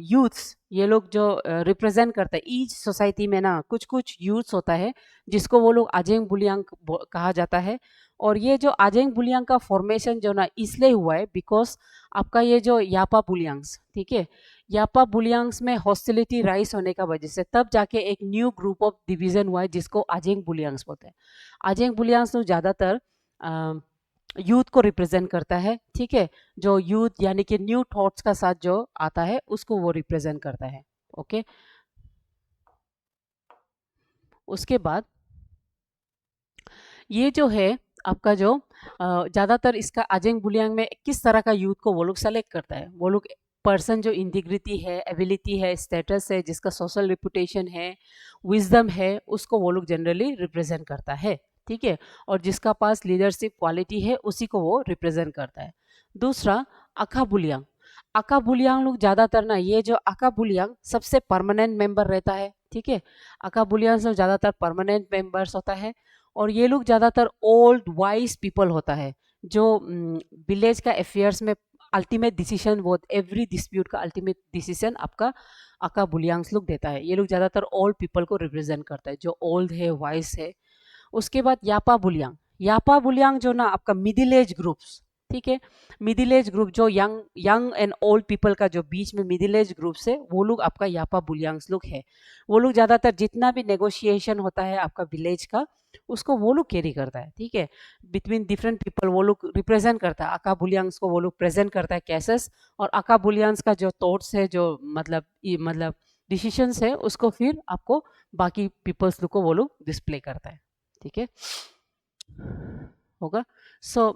यूथ्स, ये लोग जो रिप्रेजेंट करते हैं ईच सोसाइटी में ना कुछ कुछ यूथ्स होता है जिसको वो लोग अजेंग बुलियांग कहा जाता है। और ये जो अजेंग बुलियांग का फॉर्मेशन जो ना इसलिए हुआ है बिकॉज आपका ये जो यापा बुलियांग्स, ठीक है, यापा बुलियांग्स में हॉस्टिलिटी राइज होने का वजह से तब जाके एक न्यू ग्रुप ऑफ डिवीजन हुआ है जिसको अजेंग बुलियांग्स बोलते हैं। अजेंग बुलियांग्स तो ज़्यादातर यूथ को रिप्रेजेंट करता है, ठीक है, जो यूथ यानी कि न्यू थॉट्स का साथ जो आता है उसको वो रिप्रेजेंट करता है, ओके। उसके बाद ये जो है आपका जो ज़्यादातर इसका अजेंग बुलियांग में किस तरह का यूथ को वो लोग सेलेक्ट करता है, वो लोग पर्सन जो इंटीग्रिटी है, एबिलिटी है, स्टेटस है, जिसका सोशल रिपुटेशन है, विजडम है, उसको वो लोग जनरली रिप्रेजेंट करता है, ठीक है। और जिसका पास लीडरशिप क्वालिटी है उसी को वो रिप्रेजेंट करता है। दूसरा अका बुलियांग, अका बुलियांग लोग ज़्यादातर ना ये जो अका बुलियांग सबसे परमानेंट मेंबर रहता है, ठीक है। अका बुलियांग से ज़्यादातर परमानेंट मेंबर्स होता है। और ये लोग ज़्यादातर ओल्ड वाइज पीपल होता है जो विलेज का अफेयर्स में अल्टीमेट डिसीजन, वो एवरी डिस्प्यूट का अल्टीमेट डिसीजन आपका अका बुलियांग्स लोग देता है। ये लोग ज़्यादातर ओल्ड पीपल को रिप्रेजेंट करता है जो ओल्ड है, वाइज है। उसके बाद यापा बुलियांग, यापा बुलियांग जो ना आपका मिडिल एज ग्रुप्स, ठीक है, मिडिल एज ग्रुप जो young young and old people का जो बीच में मिडिल एज ग्रुप्स है वो लोग आपका यापा बुलियांग्स लोग है। वो लोग ज़्यादातर जितना भी नेगोशिएशन होता है आपका विलेज का उसको वो लोग कैरी करता है, ठीक है, बिटवीन डिफरेंट पीपल वो लोग रिप्रेजेंट करता है। अका बुलियांग्स को वो लोग प्रेजेंट करता है कैसेस, और अका बुलियांग्स का जो थॉट्स है, जो मतलब डिसीशंस है, उसको फिर आपको बाकी पीपल्स को वो लोग डिस्प्ले करता है, ठीक है, होगा। सो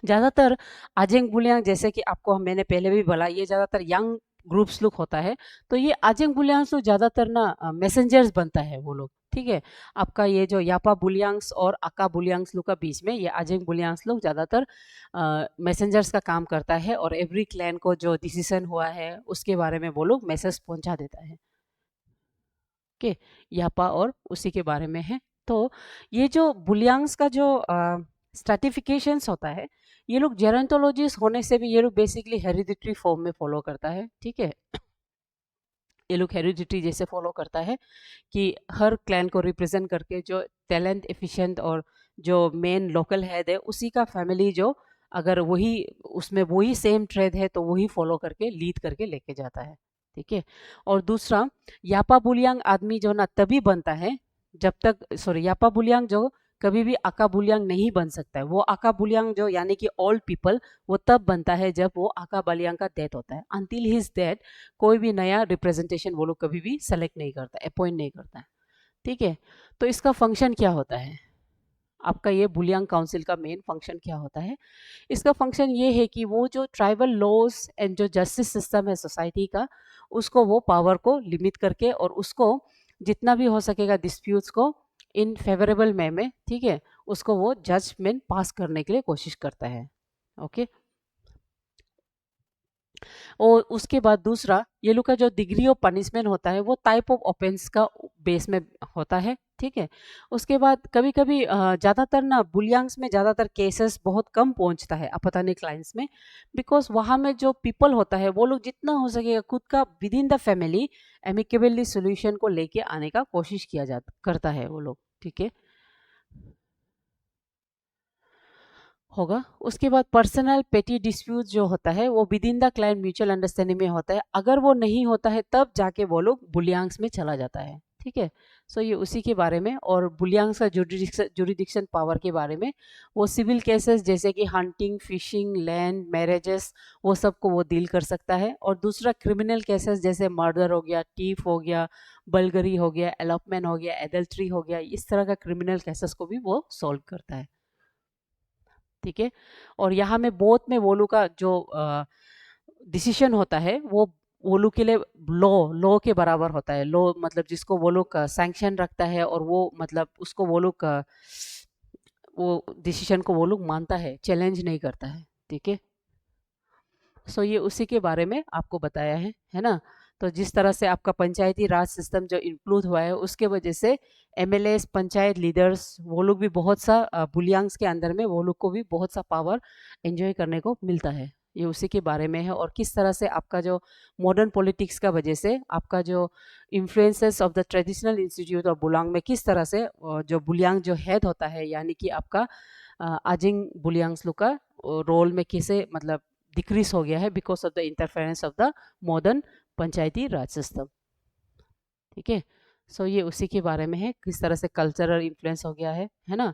ज़्यादातर अजेंग बुलियांग जैसे कि आपको मैंने पहले भी बोला ये ज़्यादातर यंग ग्रुप्स लोग होता है। तो ये अजेंग बुलियांग्स तो ज़्यादातर ना मैसेंजर्स बनता है वो लोग, ठीक है। आपका ये जो यापा बुलियांग्स और अका बुलियांग्स लोग का बीच में ये अजेंग बुलियांग्स लोग ज़्यादातर मैसेंजर्स का काम करता है और एवरी क्लैन को जो डिसीजन हुआ है उसके बारे में वो लोग मैसेज पहुंचा देता है, ओके। यापा और उसी के बारे में है। तो ये जो बुलियांग्स का जो स्ट्रैटिफिकेशंस होता है, ये लोग जेरेंटोलॉजिस्ट होने से भी ये लोग बेसिकली हेरिडिटरी फॉर्म में फॉलो करता है, ठीक है। ये लोग हेरिडिटरी जैसे फॉलो करता है कि हर क्लैन को रिप्रेजेंट करके जो टैलेंट, एफिशिएंट और जो मेन लोकल हेड है उसी का फैमिली जो अगर वही उसमें वही सेम ट्रेड है तो वही फॉलो करके लीड करके लेके जाता है, ठीक है। और दूसरा यापा बुलियांग आदमी जो ना तभी बनता है जब तक, सॉरी, यापा बुलियांग जो कभी भी आका बुलियांग नहीं बन सकता है। वो आका बुलियांग जो यानी कि ओल्ड पीपल वो तब बनता है जब वो आका बुलियांग का डेथ होता है। अंटिल हिज डेथ कोई भी नया रिप्रेजेंटेशन वो लोग कभी भी सेलेक्ट नहीं करता, अपॉइंट नहीं करता है, ठीक है। तो इसका फंक्शन क्या होता है, आपका ये बुलियांग काउंसिल का मेन फंक्शन क्या होता है? इसका फंक्शन ये है कि वो जो ट्राइबल लॉज एंड जो जस्टिस सिस्टम है सोसाइटी का, उसको वो पावर को लिमिट करके और उसको जितना भी हो सकेगा डिस्प्यूट्स को इन फेवरेबल वे में, ठीक है, उसको वो जजमेंट पास करने के लिए कोशिश करता है। ओके। और उसके बाद दूसरा, ये लोग का जो डिग्री ऑफ पनिशमेंट होता है वो टाइप ऑफ ऑफेंस का बेस में होता है, ठीक है। उसके बाद कभी कभी ज़्यादातर ना बुलियांग्स में ज़्यादातर केसेस बहुत कम पहुंचता है अपतानी क्लाइंट्स में, बिकॉज वहाँ में जो पीपल होता है वो लोग जितना हो सकेगा खुद का with in the family amicably solution को लेके आने का कोशिश किया जाता करता है वो लोग, ठीक है, होगा। उसके बाद पर्सनल पेटी डिस्प्यूट जो होता है वो with in the client mutual understanding में होता है, अगर वो नहीं होता है तब जाके वो लोग बुलियांग्स में चला जाता है, ठीक है। सो ये उसी के बारे में, और बुलियांग्स का जुरिडिक्शन पावर के बारे में, वो सिविल केसेस जैसे कि हंटिंग, फिशिंग, लैंड, मैरिजेस, वो सब को वो डील कर सकता है। और दूसरा क्रिमिनल केसेस जैसे मर्डर हो गया, टीफ हो गया, बलगरी हो गया, एलोपमेंट हो गया, एडल्ट्री हो गया, इस तरह का क्रिमिनल केसेस को भी वो सॉल्व करता है, ठीक है। और यहाँ में बोथ में वो लोग का जो डिसीजन होता है वो लोग के लिए लॉ लॉ के बराबर होता है। लॉ मतलब जिसको वो लोग सैंक्शन रखता है, और वो मतलब उसको वो लोग वो डिसीजन को वो लोग मानता है, चैलेंज नहीं करता है, ठीक है। सो ये उसी के बारे में आपको बताया है ना। तो जिस तरह से आपका पंचायती राज सिस्टम जो इंक्लूड हुआ है उसके वजह से एमएलए, पंचायत लीडर्स, वो लोग भी बहुत सा बुलियांग्स के अंदर में वो लोग को भी बहुत सा पावर एंजॉय करने को मिलता है। ये उसी के बारे में है, और किस तरह से आपका जो मॉडर्न पॉलिटिक्स का वजह से आपका जो influences of the traditional institute of Buliang में किस तरह से जो बुलियांग जो हेड होता है यानी कि आपका आजिंग बुलियांग्स लोग का रोल में कैसे मतलब डिक्रीज हो गया है because of the interference of the modern Panchayati Raj system, ठीक है। सो ये उसी के बारे में है, किस तरह से कल्चरल इन्फ्लुएंस हो गया है ना,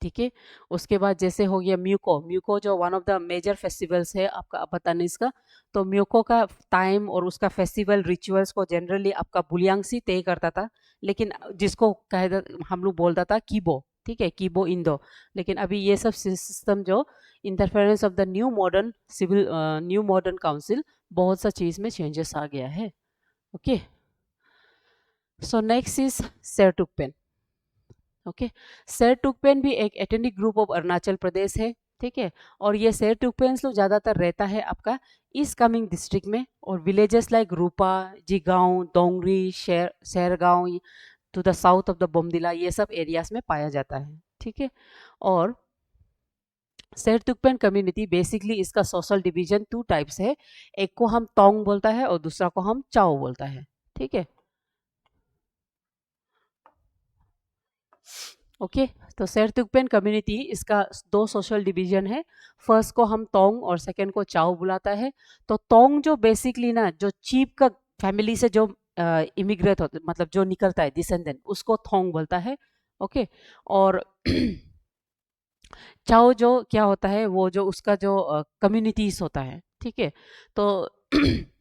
ठीक है। उसके बाद जैसे हो गया म्यूको, म्यूको जो one of the major festivals है आपका बतानीस का, तो म्यूको का टाइम और उसका फेस्टिवल रिचुअल्स को जनरली आपका बुलियांग ही तय करता था, लेकिन जिसको कह हम लोग बोलता था कीबो, ठीक है, कीबो इंदो। लेकिन अभी ये सब सिस्टम जो interference of the new modern civil new modern council, बहुत सा चीज़ में चेंजेस आ गया है। Okay, so next is Sherdukpen. Okay, Sherdukpen भी एक ethnic group of Arunachal Pradesh है, ठीक है। और ये सेरटुकपेन लोग ज़्यादातर रहता है आपका ईस्ट कामिंग डिस्ट्रिक्ट में, और villages like Rupa, Jigaon, Dongri, Shergaon to the south of the Bomdila, ये सब एरियाज में पाया जाता है, ठीक है। और सेरटुकपेन कम्युनिटी बेसिकली इसका सोशल डिवीजन टू टाइप्स है, एक को हम तोंग बोलता है और दूसरा को हम चाओ बोलता है, ठीक है। ओके, तो सेरतुकपेन कम्युनिटी इसका दो सोशल डिवीजन है, फर्स्ट को हम तोंग और सेकंड को चाओ बुलाता है। तो तोंग जो बेसिकली ना जो चीप का फैमिली से जो इमिग्रेट होते मतलब जो निकलता है डिसेंडेंट, उसको थोंग बोलता है, ओके। और चाओ जो क्या होता है वो जो उसका जो कम्युनिटीज होता है, ठीक है। तो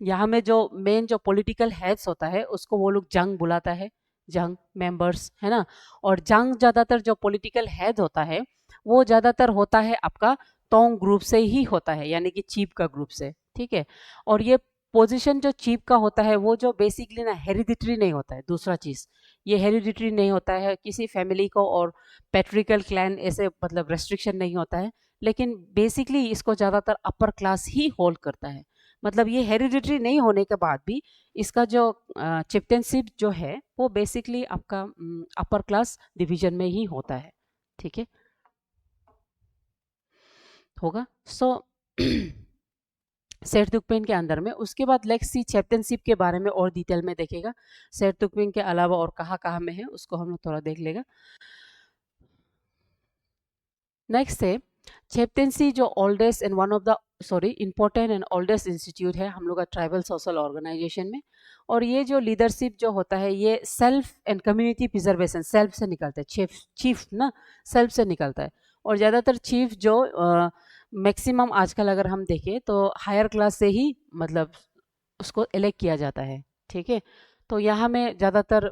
यहाँ में जो मेन जो पॉलिटिकल हेड्स होता है उसको वो लोग जंग बुलाता है, जंग मेंबर्स, है ना। और जंग ज़्यादातर जो पॉलिटिकल हेड होता है वो ज़्यादातर होता है आपका तोंग ग्रुप से ही होता है, यानी कि चीफ का ग्रुप से, ठीक है। और ये पोजीशन जो चीफ का होता है वो जो बेसिकली ना हेरिडिटरी नहीं होता है, दूसरा चीज़ ये हेरिडिटरी नहीं होता है किसी फैमिली को, और पैट्रिकल क्लैन ऐसे मतलब रेस्ट्रिक्शन नहीं होता है, लेकिन बेसिकली इसको ज़्यादातर अपर क्लास ही होल्ड करता है। मतलब ये हेरिडिटरी नहीं होने के बाद भी इसका जो चिप्टेनशिप जो है वो बेसिकली आपका अपर क्लास डिवीजन में ही होता है, ठीक है, होगा। सो सेरतुकपेन के अंदर में, उसके बाद लेट्स सी चैप्टनशिप के बारे में और डिटेल में देखेगा। सेरतुकपेन के अलावा और कहाँ कहाँ में है उसको हम लोग थोड़ा देख लेगा। नेक्स्ट है चैप्टेंसी, जो oldest and one of the sorry important and oldest institute है हम लोग का ट्राइबल सोशल ऑर्गेनाइजेशन में। और ये जो लीडरशिप जो होता है ये self and community preservation, self से निकलता है, चीफ चीफ ना सेल्फ से निकलता है। और ज़्यादातर चीफ जो मैक्सिमम आजकल अगर हम देखें तो हायर क्लास से ही मतलब उसको इलेक्ट किया जाता है, ठीक है। तो यहाँ में ज़्यादातर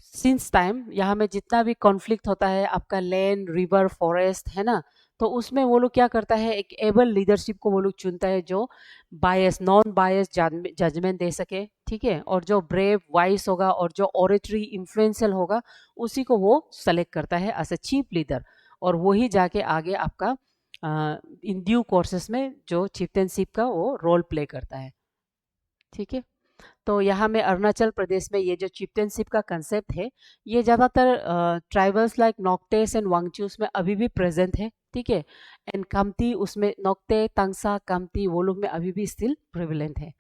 सिंस टाइम यहाँ में जितना भी कॉन्फ्लिक्ट होता है आपका लैंड रिवर फॉरेस्ट है ना, तो उसमें वो लोग क्या करता है, एक एबल लीडरशिप को वो लोग चुनता है जो बायस नॉन बायस जजमेंट दे सके, ठीक है, और जो ब्रेव वाइस होगा और जो ऑरेटरी इन्फ्लुएंशियल होगा उसी को वो सेलेक्ट करता है एज अ चीफ लीडर, और वही जाके आगे आपका इन ड्यू कोर्सेस में जो चिफ्टेनशिप का वो रोल प्ले करता है, ठीक है। तो यहाँ में अरुणाचल प्रदेश में ये जो चिफ्टेनशिप का कंसेप्ट है ये ज़्यादातर ट्राइबल्स लाइक नोक्टेस एंड वांगचूस में अभी भी प्रेजेंट है, ठीक है, एंड कामती उसमें नोक्टे तांगसा कामती वो लोग में अभी भी स्टिल प्रिविलेंट है,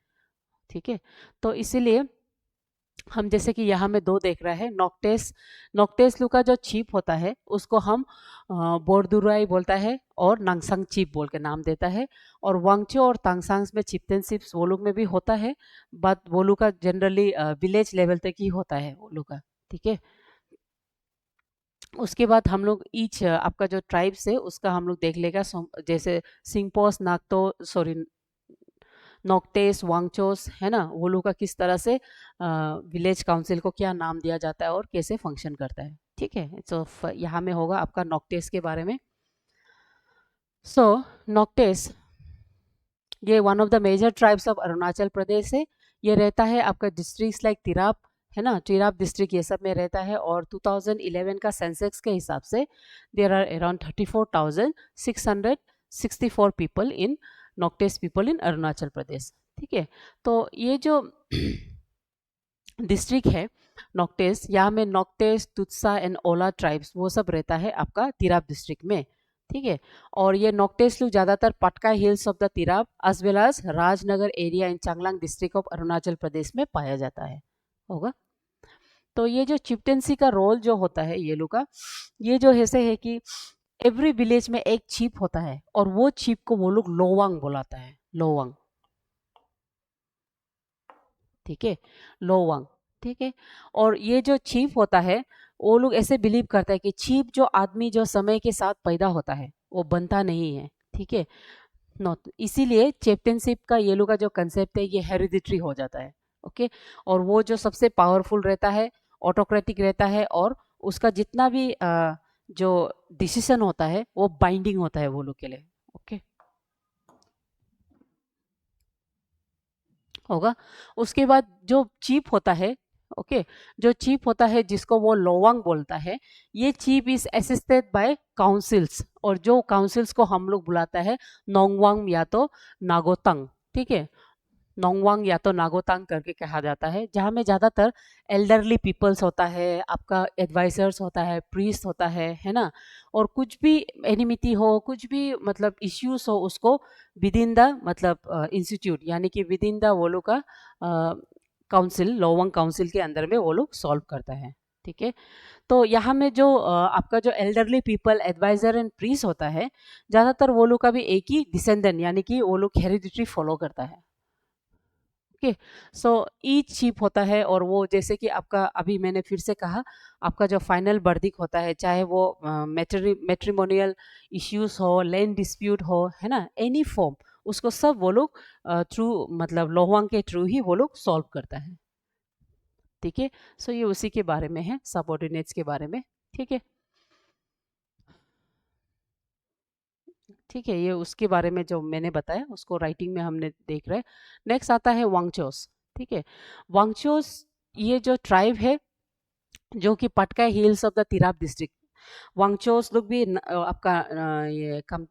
ठीक है। तो इसीलिए हम जैसे कि यहाँ में दो देख रहे हैं, नोक्टेस नोक्टेस लू का जो चीफ होता है उसको हम बोरदुराई बोलता है और नांगसांग चीफ बोल के नाम देता है, और वांगचो और तांगसांग्स में चिफ्टेनशिप वो लोग में भी होता है, बट वो लोग का जनरली विलेज लेवल तक ही होता है वो लोग का, ठीक है। उसके बाद हम लोग ईच आपका जो ट्राइब्स है उसका हम लोग देख लेगा, जैसे सिंगपोस नागतो सॉरी नोक्टेस वांगचोस है ना, वो लोग का किस तरह से विलेज काउंसिल को क्या नाम दिया जाता है और कैसे फंक्शन करता है, ठीक है। तो यहाँ में होगा आपका नोक्टेस के बारे में। सो नोक्टेस ये one of the major tribes of Arunachal Pradesh है, ये रहता है आपका डिस्ट्रिक्ट लाइक तिराप है ना, तिराप डिस्ट्रिक्ट ये सब में रहता है, और 2011 का सेंसेक्स के हिसाब से there are around 34,664 people in Noctes people in Arunachal Pradesh, ठीक है। तो ये जो डिस्ट्रिक्ट है नोक्टेस, यहाँ में नोक्टेस तुत्सा एंड ओला ट्राइब्स वो सब रहता है आपका तिराप डिस्ट्रिक्ट में, ठीक है। और ये नोक्टेस लोग ज़्यादातर Patkai hills of the Tirap as well as Rajnagar area in Changlang district of Arunachal Pradesh में पाया जाता है होगा। तो ये जो चिफ्टेंसी का रोल जो होता है ये लोग का, ये जो ऐसे है कि एवरी विलेज में एक चीफ होता है और वो चीफ को वो लोग लोवांग बुलाता है, लोवांग, ठीक है, लोवांग, ठीक है। और ये जो चीफ होता है वो लोग ऐसे बिलीव करता है कि चीफ जो आदमी जो समय के साथ पैदा होता है वो बनता नहीं है, ठीक है, नॉट इसीलिए चैप्टनशिप का ये लोग का जो कंसेप्ट है ये हेरिडिटरी हो जाता है, ओके। और वो जो सबसे पावरफुल रहता है, ऑटोक्रेटिक रहता है, और उसका जितना भी जो डिसीजन होता है वो बाइंडिंग होता है वो लोग के लिए, ओके होगा। उसके बाद जो चीफ होता है, ओके, जो चीफ होता है जिसको वो लोवांग बोलता है, ये chief is assisted by councils, और जो काउंसिल्स को हम लोग बुलाता है नोंगवांग या तो नागोतंग, ठीक है, नोंगवांग या तो नागोतांग करके कहा जाता है, जहाँ में ज़्यादातर एल्डरली पीपल्स होता है, आपका एडवाइजर्स होता है, प्रीस्ट होता है ना, और कुछ भी एनिमिटी हो, कुछ भी मतलब इश्यूज हो उसको विद इन द मतलब इंस्टीट्यूट यानी कि विद इन द वो लोग का काउंसिल, लोवांग काउंसिल के अंदर में वो लोग सॉल्व करता है, ठीक है। तो यहाँ में जो आपका जो elderly people adviser and priest होता है, ज़्यादातर वो लोग का भी एक ही डिसेंडेंट यानी कि वो लोग हेरिडिटरी फॉलो करता है, ओके। सो ईच चीफ होता है, और वो जैसे कि आपका अभी मैंने फिर से कहा, आपका जो फाइनल वर्डिक्ट होता है, चाहे वो मैट्रिमोनियल इश्यूज हो, लैंड डिस्प्यूट हो, है ना, एनी फॉर्म, उसको सब वो लोग थ्रू मतलब लोहवांग के थ्रू ही वो लोग सॉल्व करता है, ठीक है। सो ये उसी के बारे में है, सबऑर्डिनेट्स के बारे में, ठीक है, ठीक है। ये उसके बारे में जो मैंने बताया उसको राइटिंग में हमने देख रहे हैं। नेक्स्ट आता है वांगचोस, ठीक है। वांगचोस ये जो ट्राइब है जो कि Patkai hills of the Tirap district, Wanchos लोग भी आपका ये कम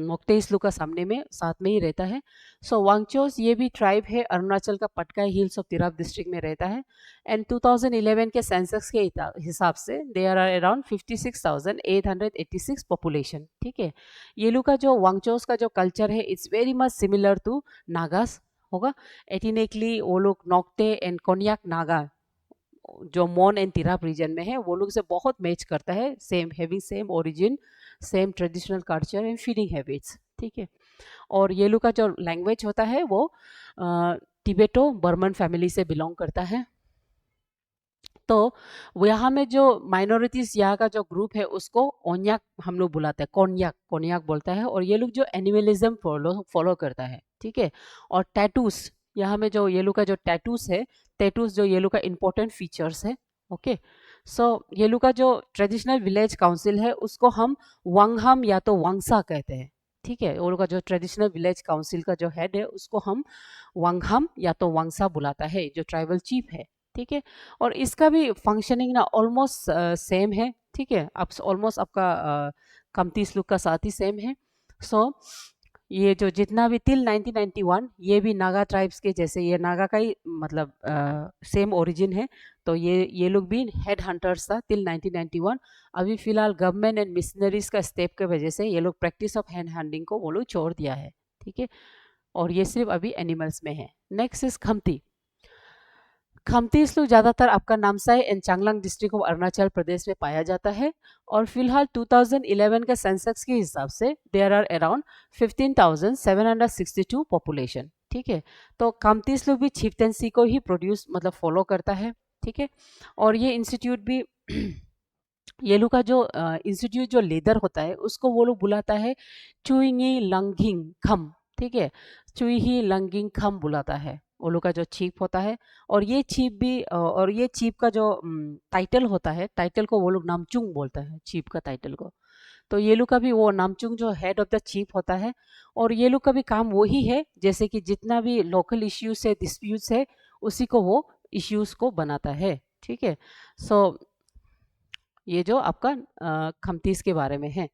मोक्तेइस लोग का सामने में साथ में ही रहता है। सो वांगचोस ये भी ट्राइब है, अरुणाचल का Patkai hills of Tirap district में रहता है, एंड 2011 के सेंसस के हिसाब से देयर आर अराउंड 56,886 पॉपुलेशन, ठीक है। ये लोग का जो वांगचोस का जो कल्चर है it's very much similar to Nagas होगा। एथिनिकली वो लोग नोक्टे एंड कोन्याक नागा जो मोन एंड तिराप रीजन में है वो लोग से बहुत मैच करता है, same having same origin, same traditional culture and feeding habits, ठीक है। और ये लोग का जो लैंग्वेज होता है वो टिबेटो बर्मन फैमिली से बिलोंग करता है। तो वो यहाँ में जो माइनॉरिटीज यहाँ का जो ग्रुप है उसको ओन्याक हम लोग बुलाते हैं, कोन्याक कोन्याक बोलता है, और ये लोग जो एनिमलिज्म फॉलो करता है, ठीक है। और टैटूस यहाँ में जो ये लोग का जो टैटूस है, टैटूस जो ये लोग का इम्पोर्टेंट फीचर्स है, ओके। सो ये लोग का जो ट्रेडिशनल विलेज काउंसिल है उसको हम वांगहम या तो वांगसा कहते हैं। ठीक है, वो लोग का जो ट्रेडिशनल विलेज काउंसिल का जो हेड है उसको हम वांगहम या तो वांगसा बुलाता है, जो ट्राइबल चीफ है। ठीक है, और इसका भी फंक्शनिंग ना ऑलमोस्ट सेम है। ठीक है, आप ऑलमोस्ट आपका कमतीस लोग का साथ ही सेम है। सो ये जो जितना भी टिल 1991 ये भी नागा ट्राइब्स के जैसे, ये नागा का ही मतलब सेम ओरिजिन है। तो ये लोग भी हेड हंटर्स था टिल 1991। अभी फिलहाल गवर्नमेंट एंड मिशनरीज का स्टेप के वजह से ये लोग प्रैक्टिस ऑफ हैंड हंटिंग को वो लोग छोड़ दिया है। ठीक है, और ये सिर्फ अभी एनिमल्स में है। Next is Khamti. खमती लोग ज़्यादातर आपका Namsai and Changlang district of Arunachal Pradesh में पाया जाता है। और फिलहाल 2011 के सेंसस के हिसाब से देयर आर अराउंड 15,762 पॉपुलेशन। ठीक है, तो खमती लोग भी चीफ्टेंसी को ही प्रोड्यूस मतलब फॉलो करता है। ठीक है, और ये इंस्टीट्यूट भी ये लोग का जो इंस्टीट्यूट जो लीडर होता है उसको वो लोग बुलाता है चुईंगी लंगिंग खम। ठीक है, चुई लंगिंग खम बुलाता है वो लोग का जो चीफ होता है। और ये चीफ भी और ये चीफ का जो टाइटल होता है, टाइटल को वो लोग नामचुंग बोलता है, चीफ का टाइटल को। तो ये लोग का भी वो नामचुंग जो हेड ऑफ द चीफ होता है। और ये लोग का भी काम वही है, जैसे कि जितना भी लोकल इश्यूज है, डिस्प्यूट्स है, उसी को वो इश्यूज को बनाता है। ठीक है, सो ये जो आपका खमतीस के बारे में है।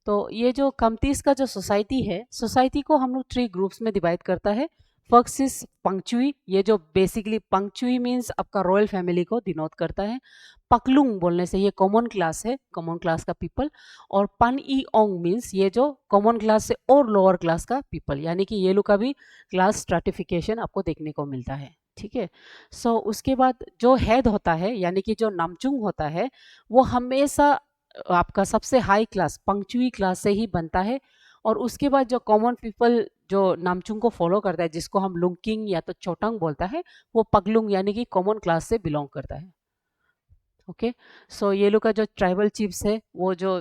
तो ये जो खमतीस का जो सोसाइटी है, सोसाइटी को हम लोग 3 ग्रुप्स में डिवाइड करता है। फर्स्ट इज पंक्चुई, ये जो बेसिकली पंक्चुई मीन्स आपका रॉयल फैमिली को डिनोट करता है। पकलुंग बोलने से ये कॉमन क्लास है, कॉमन क्लास का पीपल। और पन ई ओंग मीन्स ये जो कॉमन क्लास से और लोअर क्लास का पीपल, यानी कि ये लोग का भी क्लास स्ट्रैटिफिकेशन आपको देखने को मिलता है। ठीक है, सो उसके बाद जो हेड होता है यानी कि जो नामचुंग होता है, वो हमेशा आपका सबसे हाई क्लास पंक्चुई क्लास से ही बनता है। और उसके बाद जो कॉमन पीपल जो नामचुंग को फॉलो करता है, जिसको हम लुंकिंग या तो चोटंग बोलता है, वो पगलुंग यानी कि कॉमन क्लास से बिलोंग करता है। ओके, सो ये लोग का जो ट्राइबल चीफ्स है, वो जो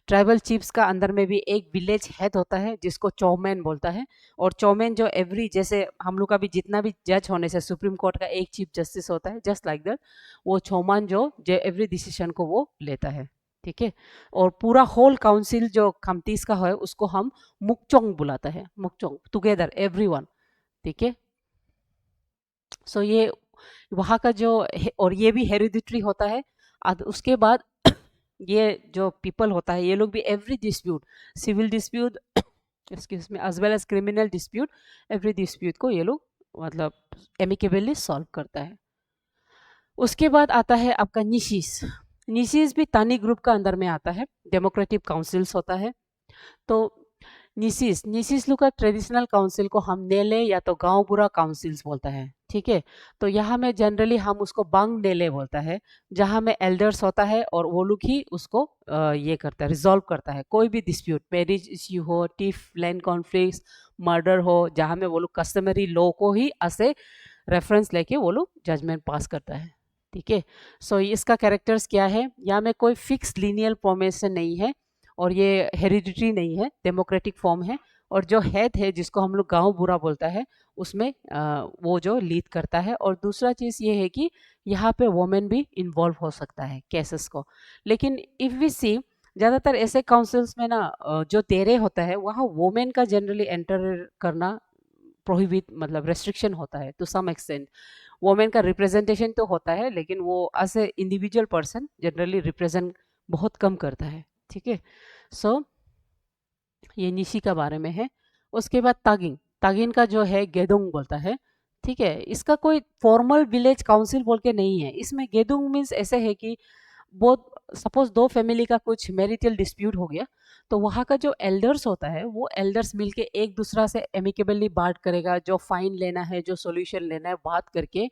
ट्राइबल चीफ्स का अंदर में भी एक विलेज हेड होता है जिसको चौमैन बोलता है। और चौमैन जो एवरी, जैसे हम लोग का भी जितना भी जज होने से सुप्रीम कोर्ट का एक चीफ जस्टिस होता है, जस्ट लाइक दैट वो चौमान जो एवरी डिसीजन को वो लेता है। ठीक है, और पूरा होल काउंसिल जो खमतीस का है उसको हम मुकचोंग बुलाता है, मुकचोंग टुगेदर एवरीवन। ठीक है, सो ये वहाँ का जो और ये भी हेरिडिटरी होता है। उसके बाद ये जो पीपल होता है, ये लोग भी every dispute, civil dispute excuse में as well as criminal dispute, every dispute को ये लोग मतलब एमिकेबली सॉल्व करता है। उसके बाद आता है आपका निशीस। निशीस भी तानी ग्रुप का अंदर में आता है, डेमोक्रेटिक काउंसिल्स होता है। तो निसिस लोग का ट्रेडिशनल काउंसिल को हम नेले या तो गांव बुरा काउंसिल्स बोलता है। ठीक है, तो यहाँ में जनरली हम उसको बंग नेले बोलता है, जहाँ में एल्डर्स होता है और वो लोग ही उसको ये करता है, रिजॉल्व करता है कोई भी डिस्प्यूट, मैरिज इश्यू हो, टिफ लैंड कॉन्फ्लिक्ट, मर्डर हो, जहाँ में वो लोग कस्टमरी लॉ को ही ऐसे रेफरेंस लेके वो लोग जजमेंट पास करता है। ठीक है, सो इसका कैरेक्टर्स क्या है, यहाँ में कोई फिक्स लीनियल फॉर्मेशन नहीं है और ये हेरिडिटरी नहीं है, डेमोक्रेटिक फॉर्म है। और जो हेड है जिसको हम लोग गांव बुरा बोलता है, उसमें वो जो लीड करता है। और दूसरा चीज़ ये है कि यहाँ पे वोमेन भी इन्वॉल्व हो सकता है केसेस को। लेकिन इफ़ वी सी ज़्यादातर ऐसे काउंसिल्स में ना जो तेरे होता है वहाँ वोमेन का जनरली एंटर करना प्रोहिबिट मतलब रेस्ट्रिक्शन होता है टू सम एक्सटेंट। वोमेन का रिप्रेजेंटेशन तो होता है लेकिन वो as a individual person generally represent बहुत कम करता है। ठीक है, सो ये निशी का बारे में है। उसके बाद तागिंग, तागिन का जो है गेदुंग बोलता है। ठीक है, इसका कोई फॉर्मल विलेज काउंसिल बोल के नहीं है। इसमें गेदुंग मीन्स ऐसे है कि बहुत सपोज दो फैमिली का कुछ मैरिटल डिस्प्यूट हो गया, तो वहाँ का जो एल्डर्स होता है वो एल्डर्स मिलके एक दूसरा से एमिकेबली बात करेगा, जो फाइन लेना है, जो सॉल्यूशन लेना है, बात करके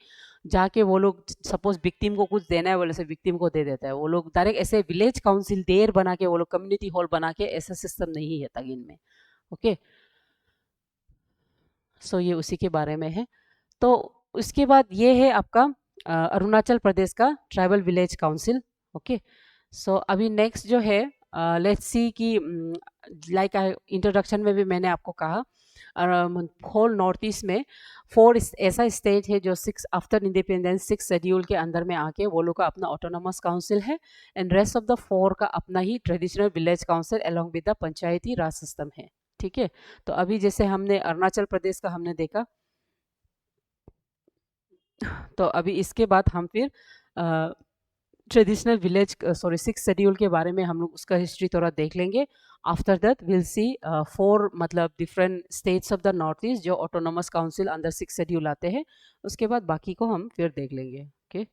जाके वो लोग सपोज विक्टिम को कुछ देना है बोले से विक्टिम को दे देता है। वो लोग डायरेक्ट ऐसे विलेज काउंसिल देर बना के, वो लोग कम्युनिटी हॉल बना के, ऐसा सिस्टम नहीं है तगिन में। ओके, सो ये उसी के बारे में है। तो उसके बाद ये है आपका अरुणाचल प्रदेश का ट्राइबल विलेज काउंसिल। ओके, सो अभी नेक्स्ट जो है लेट्स सी कि लाइक इंट्रोडक्शन में भी मैंने आपको कहा होल नॉर्थ ईस्ट में 4 ऐसा स्टेट है जो 6 आफ्टर इंडिपेंडेंस 6 शेड्यूल के अंदर में आके वो लोग का अपना ऑटोनोमस काउंसिल है, एंड रेस्ट ऑफ द 4 का अपना ही traditional village council along with the Panchayati Raj system है। ठीक है, तो अभी जैसे हमने अरुणाचल प्रदेश का हमने देखा, तो अभी इसके बाद हम फिर ट्रेडिशनल विलेज सॉरी 6 शेड्यूल के बारे में हम लोग उसका हिस्ट्री थोड़ा देख लेंगे। आफ्टर दैट विल सी 4 मतलब different states of the north east जो ऑटोनोमस काउंसिल अंडर 6 शेड्यूल आते हैं। उसके बाद बाकी को हम फिर देख लेंगे। ओके।